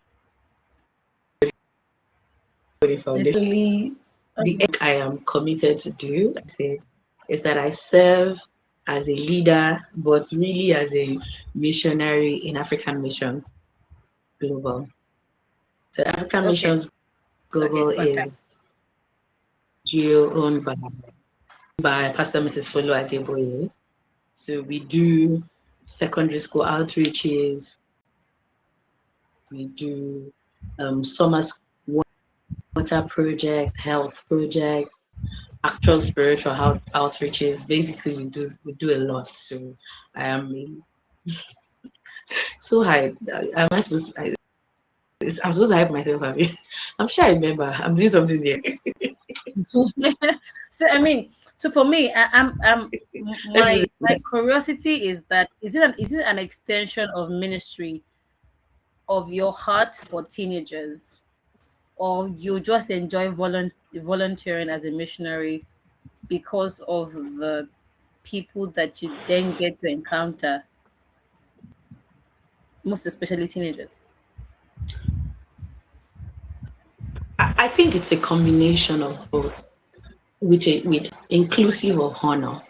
S2: have a
S1: If-
S2: foundation. The
S1: okay.
S2: I am committed to do, I say, is that I serve as a leader, but really as a missionary in African Missions Global. So African
S1: Okay.
S2: Missions
S1: Okay.
S2: Global
S1: Fantastic.
S2: is GO owned by Pastor Mrs. Folo Adeboye. So we do secondary school outreaches, we do summer school water project, health project, actual spiritual outreaches. Basically, we do a lot. So I am so high. Am I supposed to? I'm supposed to hype myself. I'm sure I remember. I'm doing something there.
S1: So I mean, so for me,
S2: Let's use
S1: my curiosity is that is it an extension of ministry of your heart for teenagers, or you just enjoy volunteering as a missionary because of the people that you then get to encounter, most especially teenagers?
S2: I think it's a combination of both, with inclusive of honor.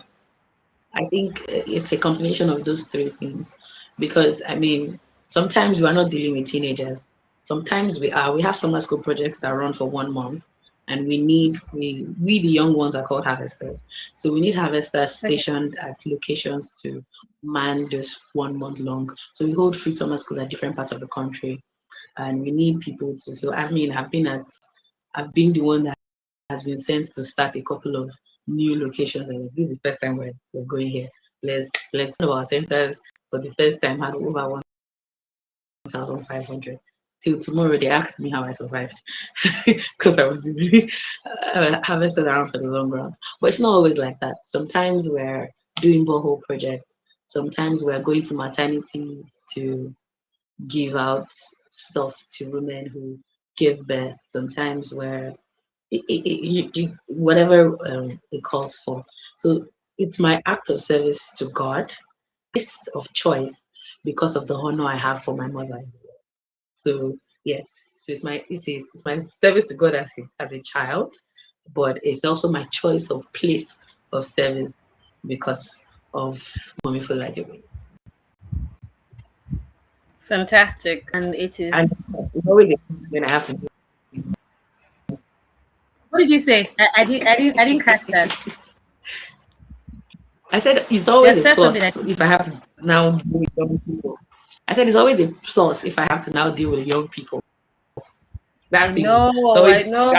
S2: I think it's a combination of those three things, because I mean, sometimes we are not dealing with teenagers. Sometimes we are. We have summer school projects that run for 1 month, and we the young ones are called harvesters. So we need harvesters
S1: Okay.
S2: stationed at locations to man this 1 month long. So we hold free summer schools at different parts of the country, and we need people to. So I mean, I've been the one that has been sent to start a couple of new locations. And this is the first time we're going here. Let's know our centers for the first time had over 1,500. Till tomorrow, they asked me how I survived because I was really harvested around for the long run. But it's not always like that. Sometimes we're doing borehole projects. Sometimes we're going to maternities to give out stuff to women who give birth. Sometimes we're whatever it calls for. So it's my act of service to God, it's of choice because of the honor I have for my mother. So yes, so it's my service to God as a child, but it's also my choice of place of service because of Mommy Folaje.
S1: Fantastic. And it
S2: And
S1: is.
S2: it's always a when I have to do.
S1: What did you say? I didn't catch that.
S2: I said it's
S1: You
S2: always
S1: had
S2: a
S1: said something.
S2: plus if I have to now deal with young people. I said it's always a plus if I have to now deal with young people.
S1: I
S2: That's it. It's
S1: know. I
S2: always
S1: know.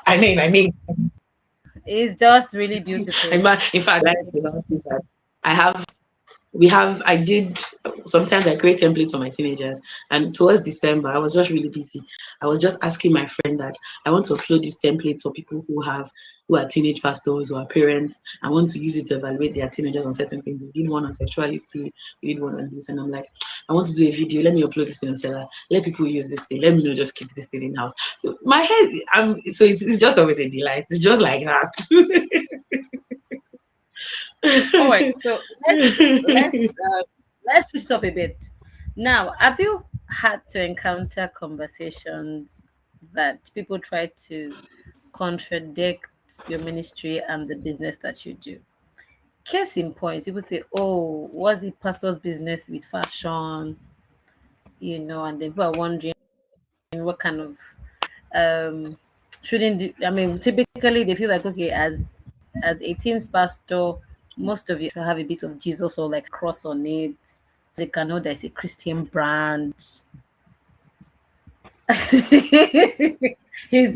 S2: I mean.
S1: It's just really beautiful.
S2: In fact, I have I did, sometimes I create templates for my teenagers, and towards December I was just really busy. I was just asking my friend that I want to upload these templates for people who are teenage pastors or parents. I want to use it to evaluate their teenagers on certain things. We did one on sexuality, we did one on this, and I'm like, I want to do a video, let me upload this thing on Seller, let people use this thing, let me not just keep this thing in house. So my head, it's just always a delight. It's just like that.
S1: All right, so let's switch up a bit. Now, have you had to encounter conversations that people try to contradict your ministry and the business that you do? Case in point, people say, "Oh, what's the pastor's business with fashion?" And then people are wondering what kind of um shouldn't I mean typically they feel like, okay, as a teens pastor, most of you should have a bit of Jesus or like a cross on it, so they can know there's a Christian brand. he's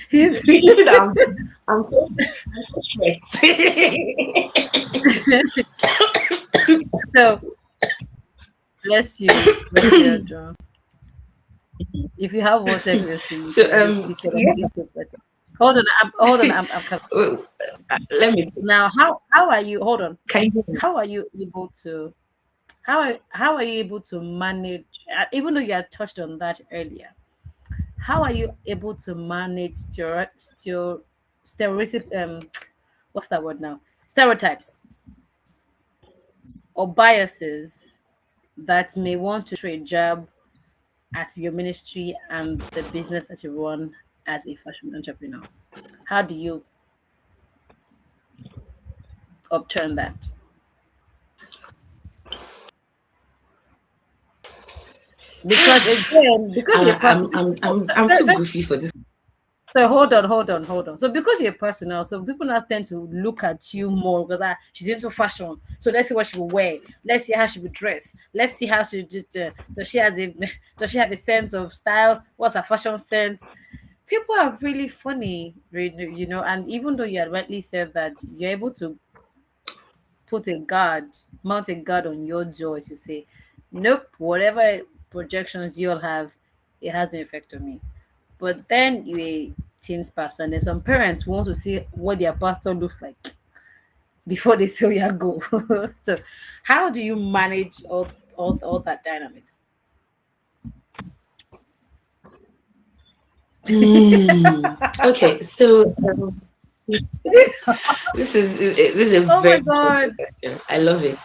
S1: he's
S2: I'm, I'm so stressed.
S1: so bless you, John. If you have water close to you,
S2: So
S1: you can
S2: yeah.
S1: actually sip it. Hold on, I'm coming.
S2: uh, Let me,
S1: Now, how are you? Hold on.
S2: can you
S1: How are you able to how are you able to manage, even though you had touched on that earlier, how are you able to manage stereotype, what's that word now, stereotypes or biases that may want to throw a jab at your ministry and the business that you run as a fashion entrepreneur? How do you upturn that? Because again, because you're person. Oh,
S2: I'm too goofy for this.
S1: so hold on. So because you're personal, so people now tend to look at you more because she's into fashion. So let's see what she will wear. Let's see how she will dress. Let's see how she does she has a does she have a sense of style? What's her fashion sense? People are really funny, and even though you had rightly said that you're able to mount a guard on your joy to say, nope, whatever projections you'll have, it has no effect on me. But then you a teens pastor, and then some parents want to see what their pastor looks like before they tell you go. So, how do you manage all that dynamics?
S2: Okay, so this is a
S1: Oh my
S2: very
S1: god!
S2: good question. I love it.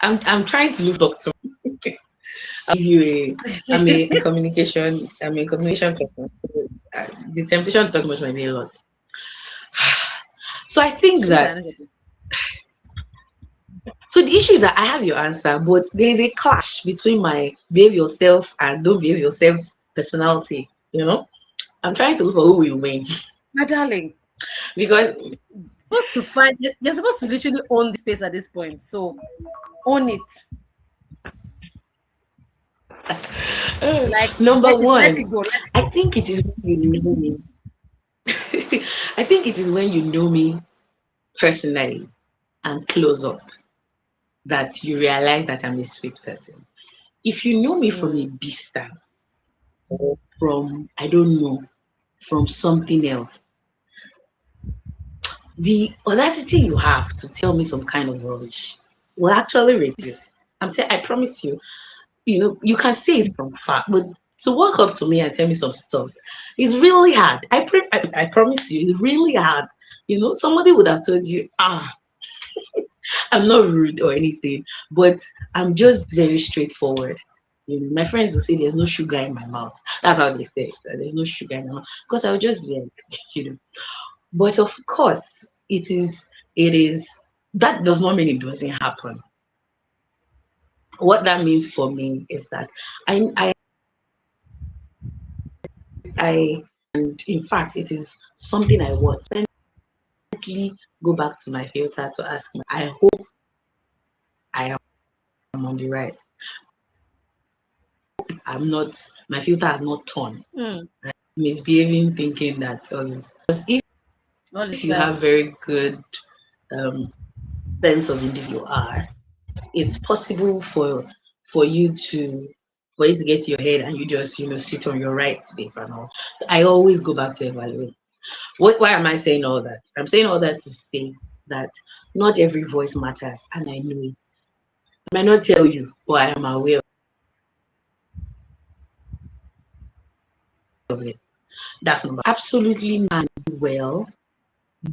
S2: I'm trying to look doctor. I'll give you I'm a communication person. So, the temptation to talk much might be a lot. So I think
S1: Yes,
S2: that,
S1: I know.
S2: so the issue is that I have your answer, but there is a clash between my behave yourself and don't behave yourself personality. I'm trying to look for who will win
S1: My darling,
S2: because
S1: supposed to find you're supposed to literally own the space at this point. So own it. Like
S2: number
S1: let it
S2: one,
S1: go. Let it
S2: I
S1: go.
S2: think it is when you know me. I think it is when you know me personally and close up that you realize that I'm a sweet person. If you know me from a
S1: Mm.
S2: distance or from, I don't know, from something else, the audacity you have to tell me some kind of rubbish will actually reduce. I promise you, you can say it from far, but to walk up to me and tell me some stuff, it's really hard. I promise you, it's really hard. Somebody would have told you, I'm not rude or anything, but I'm just very straightforward. My friends will say there's no sugar in my mouth. That's how they say it, that there's no sugar in my mouth. Because I would just be like, But of course, it is that does not mean it doesn't happen. What that means for me is that I and in fact it is something I want. Definitely go back to my filter to ask me. I hope I am on the right. I'm not, my filter has not turned.
S1: Mm.
S2: Misbehaving, thinking that because
S1: All is
S2: if you
S1: well.
S2: have very good um, sense of individual are, it's possible for you to for it to get to your head and you just sit on your right space and all. So I always go back to evaluate. Why am I saying all that? I'm saying all that to say that not every voice matters, and I know it. I might not tell you, but I am aware of it. That's number absolutely not well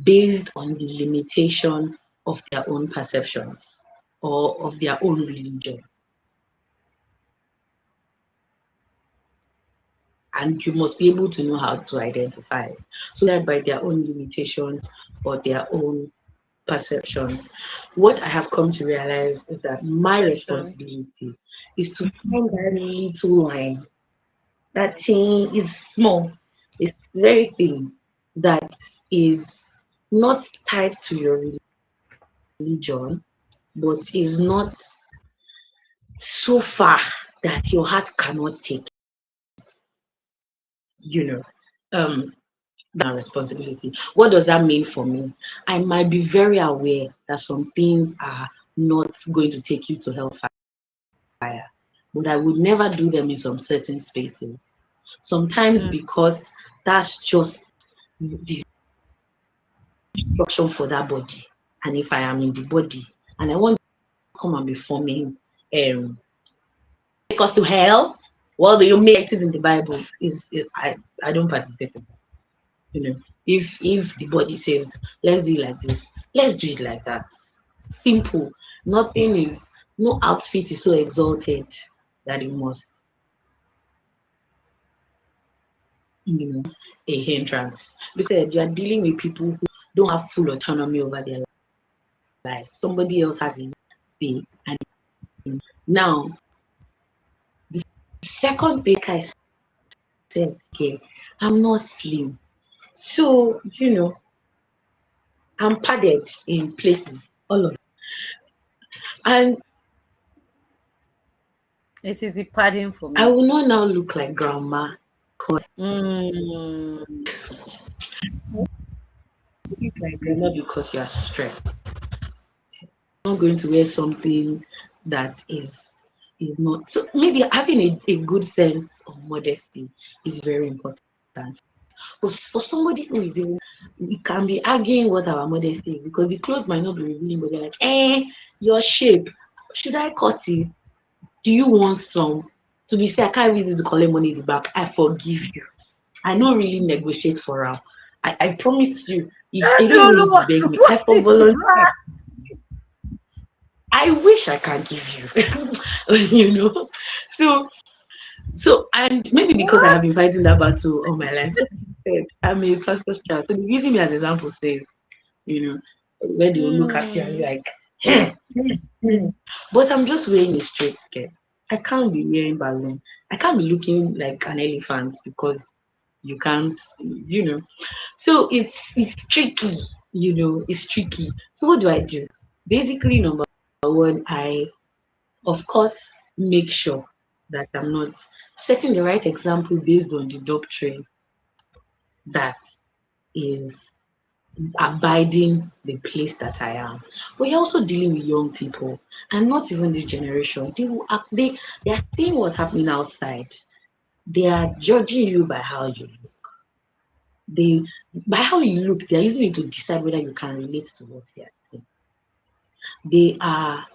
S2: based on the limitation of their own perceptions or of their own religion. And you must be able to know how to identify. So that by their own limitations or their own perceptions. What I have come to realize is that my
S1: Perception.
S2: responsibility is to find that little line. That thing is small, it's very thin, that is not tied to your religion, but is not so far that your heart cannot take, you know. Um, that responsibility. What does that mean for me? I might be very aware that some things are not going to take you to hellfire, but I would never do them in some certain spaces. Sometimes
S1: Mm.
S2: because that's just the instruction for that body. And if I am in the body and I want to come and be forming take us to hell, well, the make it in the Bible I don't participate in that. If the body says let's do it like this, let's do it like that. Simple. Nothing is no outfit is so exalted that it must you know a hindrance, because you are dealing with people who don't have full autonomy over their lives. Somebody else has a say. And now the second thing I said, okay, I'm not slim, so I'm padded in places all of, and
S1: It is the padding for
S2: I
S1: me.
S2: will not now look like grandma because
S1: Mm.
S2: you look like grandma because you are stressed. I'm not going to wear something that is not, so maybe having a good sense of modesty is very important. But for somebody who is even, we can be arguing what our modesty is because the clothes might not be revealing, but they're like, your shape, should I cut it? Do you want some? To be fair, I can't use it to collect money in the back. I forgive you. I don't really negotiate for her. I promise you, if you don't even need to
S1: Adunoluwa,
S2: beg me, I
S1: what
S2: for
S1: is
S2: volunteer.
S1: that?
S2: I wish I can give you, So, and maybe because I have
S1: What?
S2: been fighting that battle all my life, I'm a pastor's child. So using me as an example says, you know, when they will look at you and be
S1: Mm.
S2: like, but I'm just wearing a straight skirt. I can't be wearing balloon. I can't be looking like an elephant because you can't, you know. So it's tricky, it's tricky. So what do I do? Basically, number one, I of course make sure that I'm not setting the right example based on the doctrine that is abiding the place that I am. But you're also dealing with young people, and not even this generation. They are seeing what's happening outside. They are judging you by how you look. They by how you look, they are using it to decide whether you can relate to what they are saying. They are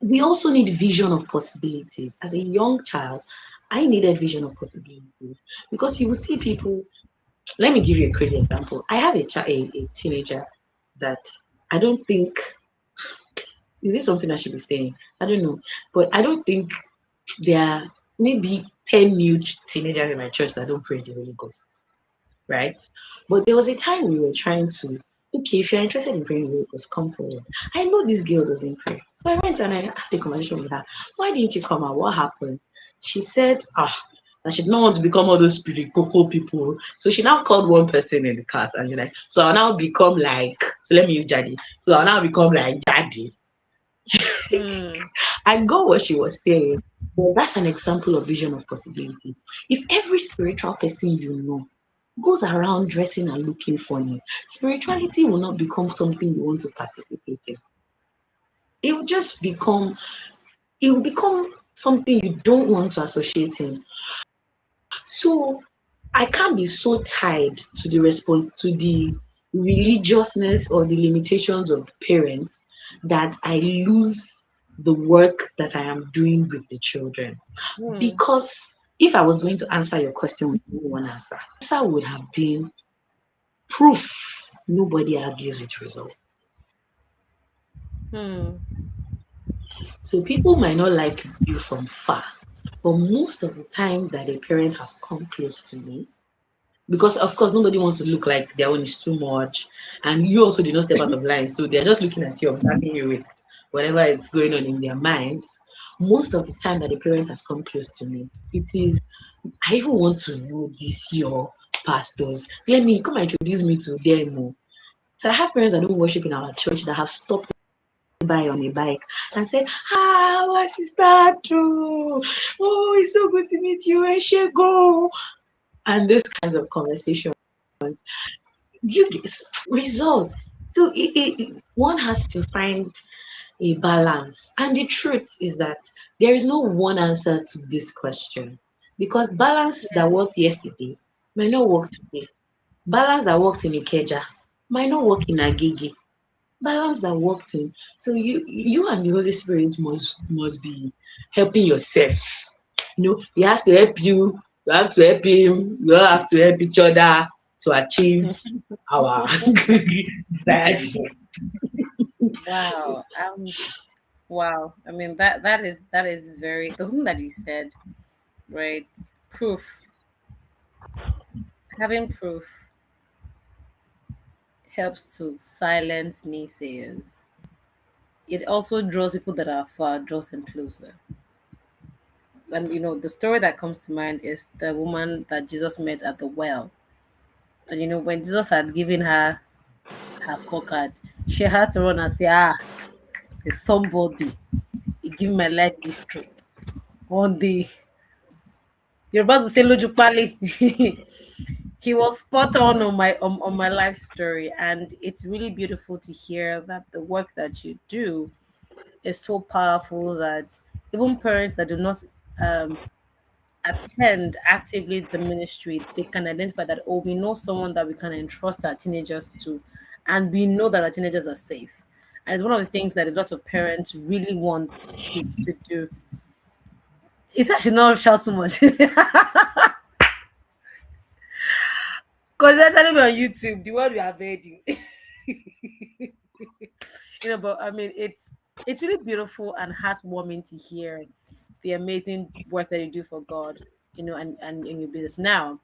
S2: we also need vision of possibilities. As a young child, I needed vision of possibilities because you will see people. Let me give you a crazy example. I have a teenager that I don't think, is this something I should be saying? I don't know, but I don't think there are maybe 10 new teenagers in my church that don't pray in the Holy Ghost, right? But there was a time we were trying to, okay, if you're interested in praying in the Holy Ghost, come forward. I know this girl doesn't pray. So I went and I had a conversation with her. Why didn't you come out? What happened? She said, that she did not want to become all those spirit cocoa people. So she now called one person in the class and she's like, so I'll now become like, so let me use Daddy. So I'll now become like Daddy.
S1: Hmm.
S2: I got what she was saying. But that's an example of vision of possibility. If every spiritual person you know goes around dressing and looking funny, spirituality will not become something you want to participate in. It will just become, it will become something you don't want to associate in. So I can't be so tied to the response to the religiousness or the limitations of the parents that I lose the work that I am doing with the children.
S1: Hmm.
S2: Because if I was going to answer your question with only one answer would have been proof. Nobody argues with results.
S1: Hmm.
S2: So people might not like you from far, but most of the time that a parent has come close to me, because of course nobody wants to look like their own is too much, and you also did not step out of line, so they're just looking at you, observing you with whatever is going on in their minds. Most of the time that a parent has come close to me, it is, I even want to know these your pastors. Let me come and introduce me to them. Oh. So I have parents that don't worship in our church that have stopped by on a bike and said, "Ah, my sister, true. Oh, it's so good to meet you. I should go." And those kinds of conversations. Do you get results? So one has to find a balance. And the truth is that there is no one answer to this question because balance that worked yesterday might not work today. Balance that worked in Ikeja might not work in Agege. Balance that worked in. So you and the Holy Spirit must be helping yourself. He has to help you. You have to help him. You all have to help each other to achieve our desired result.
S1: Wow. Wow. I mean that is very the thing that you said, right? Proof. Having proof helps to silence naysayers. It also draws people that are far, draws them closer. And the story that comes to mind is the woman that Jesus met at the well. And when Jesus had given her scorecard, she had to run and say, there's somebody. He give my life history. One day, Yorubas will say Loju Pali. He was spot on my life story, and it's really beautiful to hear that the work that you do is so powerful that even parents that do not um, attend actively the ministry, they can identify that, oh, we know someone that we can entrust our teenagers to, and we know that our teenagers are safe. And it's one of the things that a lot of parents really want to do. It's actually not shout so much. Because they're telling me on YouTube, the word we have heard you. But I mean, it's really beautiful and heartwarming to hear the amazing work that you do for God, and in your business. Now,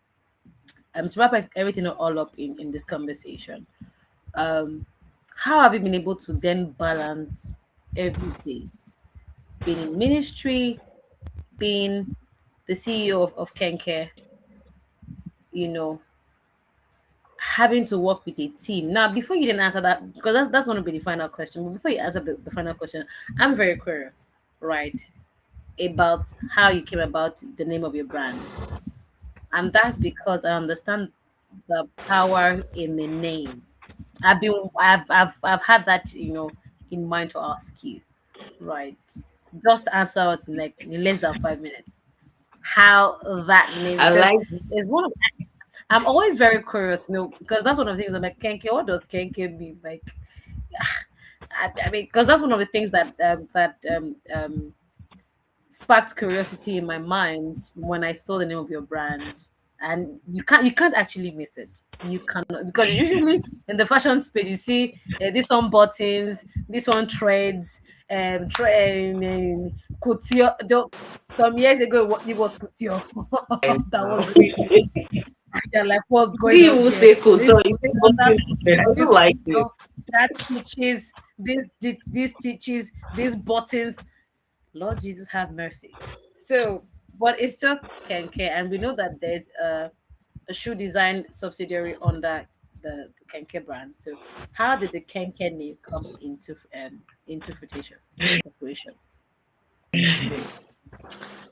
S1: to wrap everything all up in this conversation, um, how have you been able to then balance everything, being in ministry, being the CEO of Kenke, you know, having to work with a team. Now, before you didn't answer that, because that's going to be the final question, but before you answer the final question, I'm very curious, right, about how you came about the name of your brand. And that's because I understand the power in the name. I've had that, in mind to ask you, right? Just answer us in less than 5 minutes. How that name,
S2: I
S1: because
S2: like
S1: it's one of I'm always very curious, because that's one of the things I'm like, Kenke, what does Kenke mean? Like, I mean, because that's one of the things that sparked curiosity in my mind when I saw the name of your brand. And you can't actually miss it. You cannot, because usually in the fashion space you see this one buttons, this one threads, couture. Some years ago it was couture. That was the they're like, what's going
S2: you
S1: on
S2: will
S1: here?
S2: say cool, so
S1: This
S2: you say
S1: under
S2: something different. I don't
S1: this
S2: like it.
S1: couture, that stitches, this stitches, these buttons. Lord Jesus have mercy. So, but it's just Kenke, and we know that there's a shoe design subsidiary under. the Kenke brand. So how did the Kenke name come into fruition of fruition?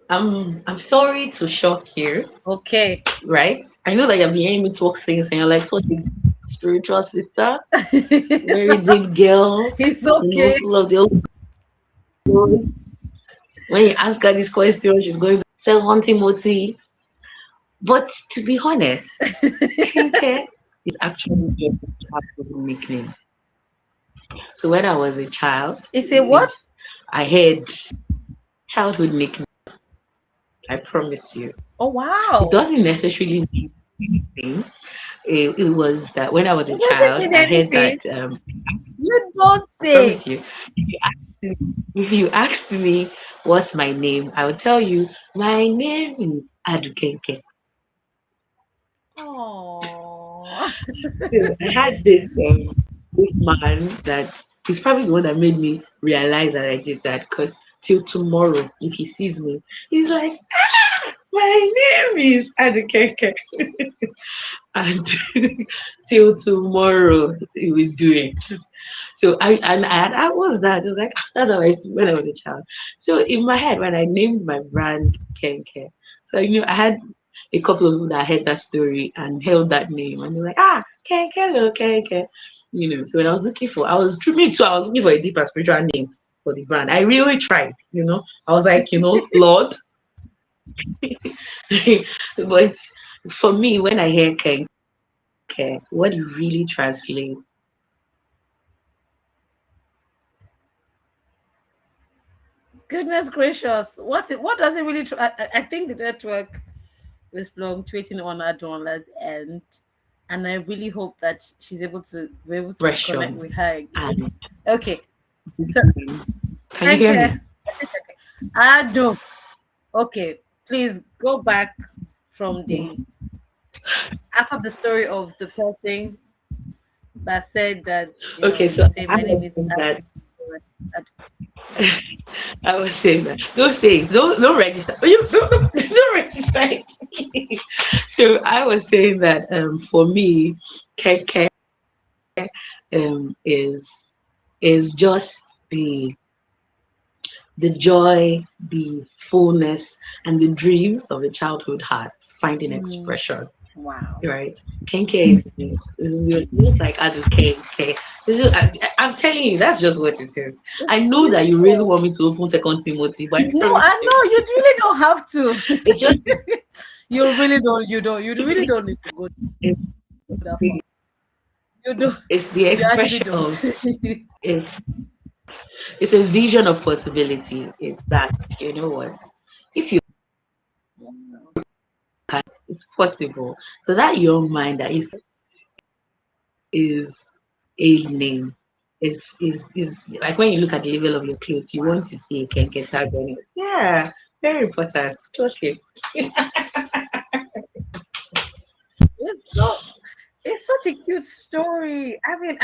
S2: I'm sorry to shock you,
S1: Okay.
S2: right? I know that you've been hearing me talk things and you're like such a spiritual sister, very deep girl,
S1: It's okay.
S2: full of the old story. When you ask her this question, she's going to say 1 Timothy. But to be honest, Kenke is actually just a childhood nickname. So when I was a child,
S1: It's a what?
S2: if I had childhood nickname, I promise you,
S1: Oh
S2: it
S1: wow.
S2: doesn't necessarily mean anything. It was that when I was
S1: It
S2: a
S1: doesn't
S2: child,
S1: mean
S2: I had
S1: anything.
S2: that.
S1: You don't
S2: I promise
S1: say.
S2: you, if you asked me what's my name, I would tell you my name is Adukenke.
S1: Oh.
S2: So I had this man that he's probably the one that made me realize that I did that because till tomorrow, if he sees me, he's like, my name is Adukenke. And till tomorrow, he will do it. So I was that. It was like that's how I used to when I was a child. So in my head, when I named my brand Kenke, so I had a couple of people that heard that story and held that name, and they're like, Kenke, hello, Kenke. So when I was looking for, I was me too. I was looking for a deeper spiritual name for the brand. I really tried. I was like, Lord, but for me, when I hear Kenke, what it really translates.
S1: Goodness gracious. What does it really I think the network is fluctuating on Adonola's end. And I really hope that she's able to be able to connect
S2: Expression
S1: with her again.
S2: and
S1: Okay. So
S2: can you
S1: thank
S2: hear
S1: you.
S2: me?
S1: I said okay. Ado. Okay. Please go back from the after the story of the person that said that,
S2: Okay,
S1: you
S2: so
S1: say
S2: I
S1: my name
S2: was
S1: is
S2: saying that
S1: Ado.
S2: I was saying that. Don't say it. Don't register. You don't register it. So I was saying that for me, keke is just the the joy, the fullness, and the dreams of a childhood heart finding
S1: Mm,
S2: expression.
S1: wow.
S2: Right? Kenke is just like I just Kenke. I'm telling you, that's just what it is. I know
S1: You
S2: that you really
S1: know.
S2: want me to open Second Timothy, but I
S1: No,
S2: promise
S1: I
S2: you,
S1: know you really don't have to.
S2: it's just
S1: You really don't. You don't. You really don't need to go
S2: it's,
S1: that far. You don't.
S2: it's the
S1: You actually
S2: expression
S1: don't.
S2: of it's it's a vision of possibility. It's that what if you it's possible. So that young mind that is a name. Is like when you look at the label of your clothes, you want
S1: Wow.
S2: to see a Kenke tag on it. Yeah, very important. Okay.
S1: It's so. It's such a cute story. I mean,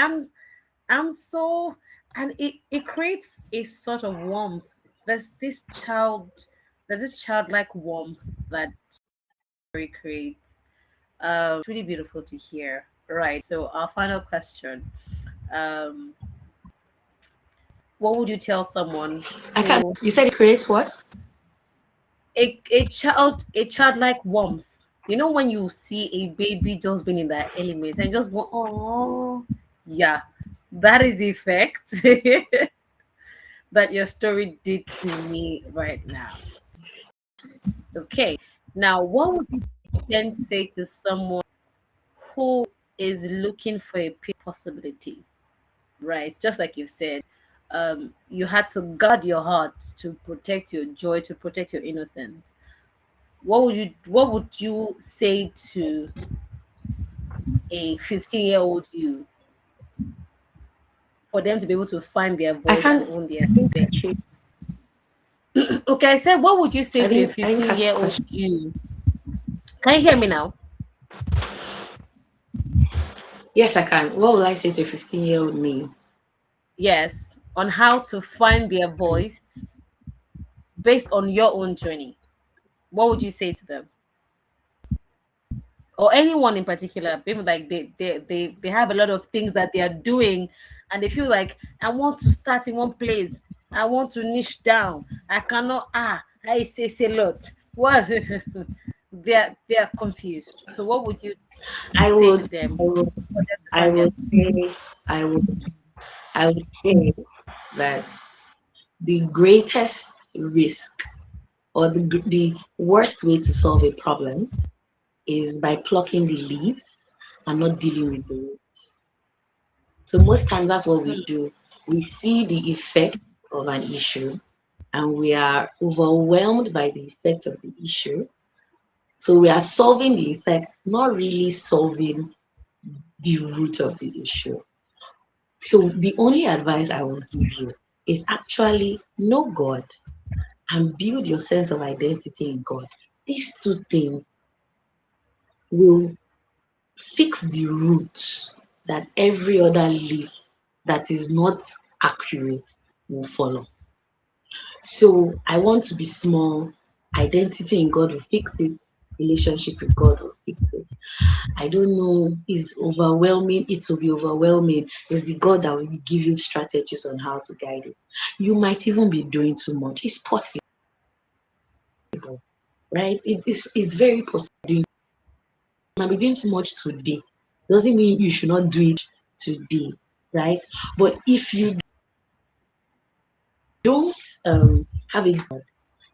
S1: I'm so, and it creates a sort of warmth. There's this child. There's this childlike warmth that story creates. It's really beautiful to hear. Right. So our final question. Um, what would you tell someone
S2: I can't.
S1: who
S2: You said it creates what?
S1: a childlike warmth? You know when you see a baby just being in that element and just go, oh, yeah, that is the effect that your story did to me right now. Okay, now what would you then say to someone who is looking for a possibility? Right, just like you said, you had to guard your heart to protect your joy, to protect your innocence. What would you say to a 15-year-old you for them to be able to find their
S2: I
S1: voice and
S2: can't.
S1: own
S2: I
S1: their
S2: didn't
S1: space?
S2: catch it.
S1: Okay, I said, what would you say to a
S2: I didn't catch the
S1: 15-year-old
S2: question.
S1: you? Can you hear me now?
S2: Yes, I can. What will I say to a 15-year-old me?
S1: Yes, on how to find their voice based on your own journey. What would you say to them? or anyone in particular, people like they have a lot of things that they are doing, and they feel like, I want to start in one place, I want to niche down, I cannot, I say a lot. What? They are confused. So what would you
S2: I
S1: say
S2: would,
S1: to them
S2: I would,
S1: for them to
S2: I
S1: find their
S2: would say, I would, I would say that the greatest risk or the worst way to solve a problem is by plucking the leaves and not dealing with the roots. So most times that's what we do. We see the effect of an issue and we are overwhelmed by the effect of the issue. So we are solving the effect, not really solving the root of the issue. So the only advice I will give you is actually know God and build your sense of identity in God. These two things will fix the root that every other leaf that is not accurate will follow. So I want to be small. Identity in God will fix it. Relationship with God will fix it. I don't know. It's overwhelming. It will be overwhelming. It's the God that will give you strategies on how to guide it. You might even be doing too much. It's possible, right? It's very possible. You might be doing too much today. Doesn't mean you should not do it today, right? But if you don't have a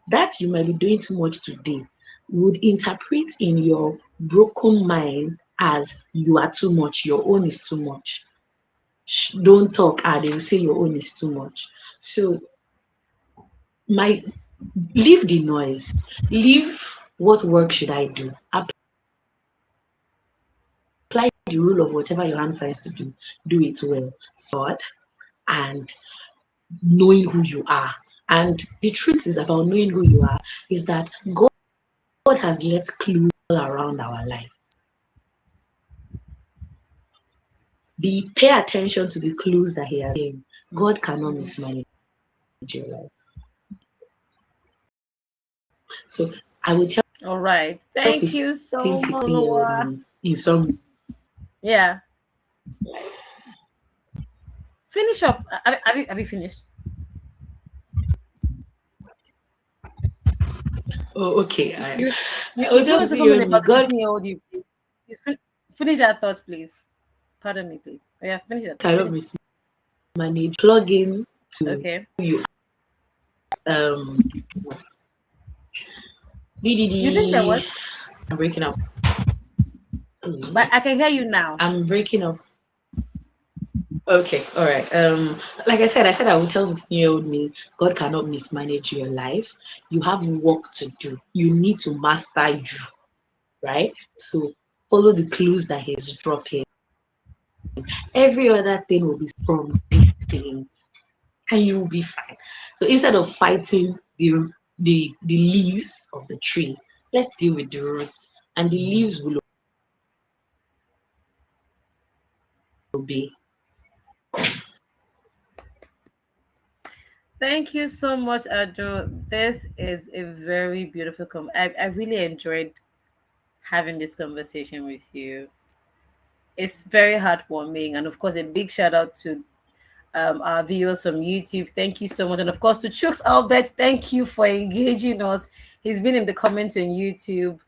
S2: that you might be doing too much today would interpret in your broken mind as you are too much, your own is too much. Don't talk, they will say your own is too much. So my leave the noise, leave what work should I do, apply the rule of whatever your hand finds to do it well. God and knowing who you are. And the truth is about knowing who you are is that God has left clues all around our life. Pay attention to the clues that He has given. God cannot mismanage your life. So I will tell
S1: all right, thank
S2: 15,
S1: you so much,
S2: 16-year-old
S1: Noah.
S2: me in some
S1: Yeah,
S2: life.
S1: finish up. Have you finished?
S2: Oh, okay.
S1: You you,
S2: I will
S1: you
S2: tell
S1: want to say something
S2: 16-year-old me,
S1: about
S2: God
S1: 15-year-old you, please? Finish that thoughts, please. Pardon me, please. Oh, yeah, finish that.
S2: cannot
S1: Finish.
S2: mismanage. Plug in to
S1: Okay.
S2: you. Um,
S1: You think that
S2: BDD.
S1: what?
S2: I'm breaking up.
S1: But I can hear you now.
S2: I'm breaking up. Okay, all right. Like I said I will tell 16-year-old me, God cannot mismanage your life. You have work to do. You need to master you, right? So follow the clues that He's dropping. Every other thing will be from these things, and you will be fine. So instead of fighting the leaves of the tree, let's deal with the roots, and the leaves will obey.
S1: Thank you so much, Adjo. This is a very beautiful I really enjoyed having this conversation with you. It's very heartwarming, and of course, a big shout out to our viewers from YouTube. Thank you so much. And of course, to Chooks Albert, thank you for engaging us. He's been in the comments on YouTube,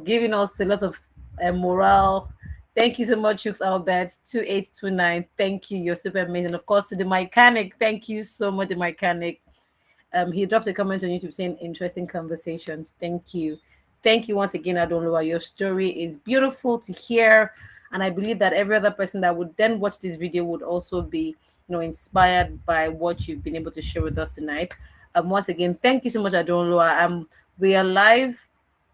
S1: giving us a lot of morale. Thank you so much, Chooks Albert, 2829. Thank you. You're super amazing. Of course, to the mechanic, thank you so much, the mechanic. He dropped a comment on YouTube saying interesting conversations. Thank you. Thank you once again, Adunoluwa. Your story is beautiful to hear. And I believe that every other person that would then watch this video would also be, inspired by what you've been able to share with us tonight. Once again, thank you so much, Adunoluwa. We are live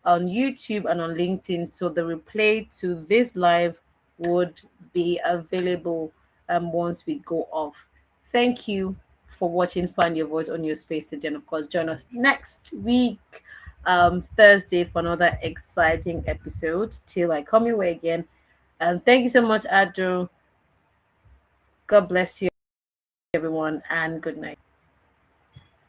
S1: on YouTube and on LinkedIn. So the replay to this live would be available once we go off. Thank you for watching Find Your Voice on Your Space today. And of course, join us next week, Thursday, for another exciting episode. Till I come your way again. And thank you so much, Adro. God bless you, everyone, and good night.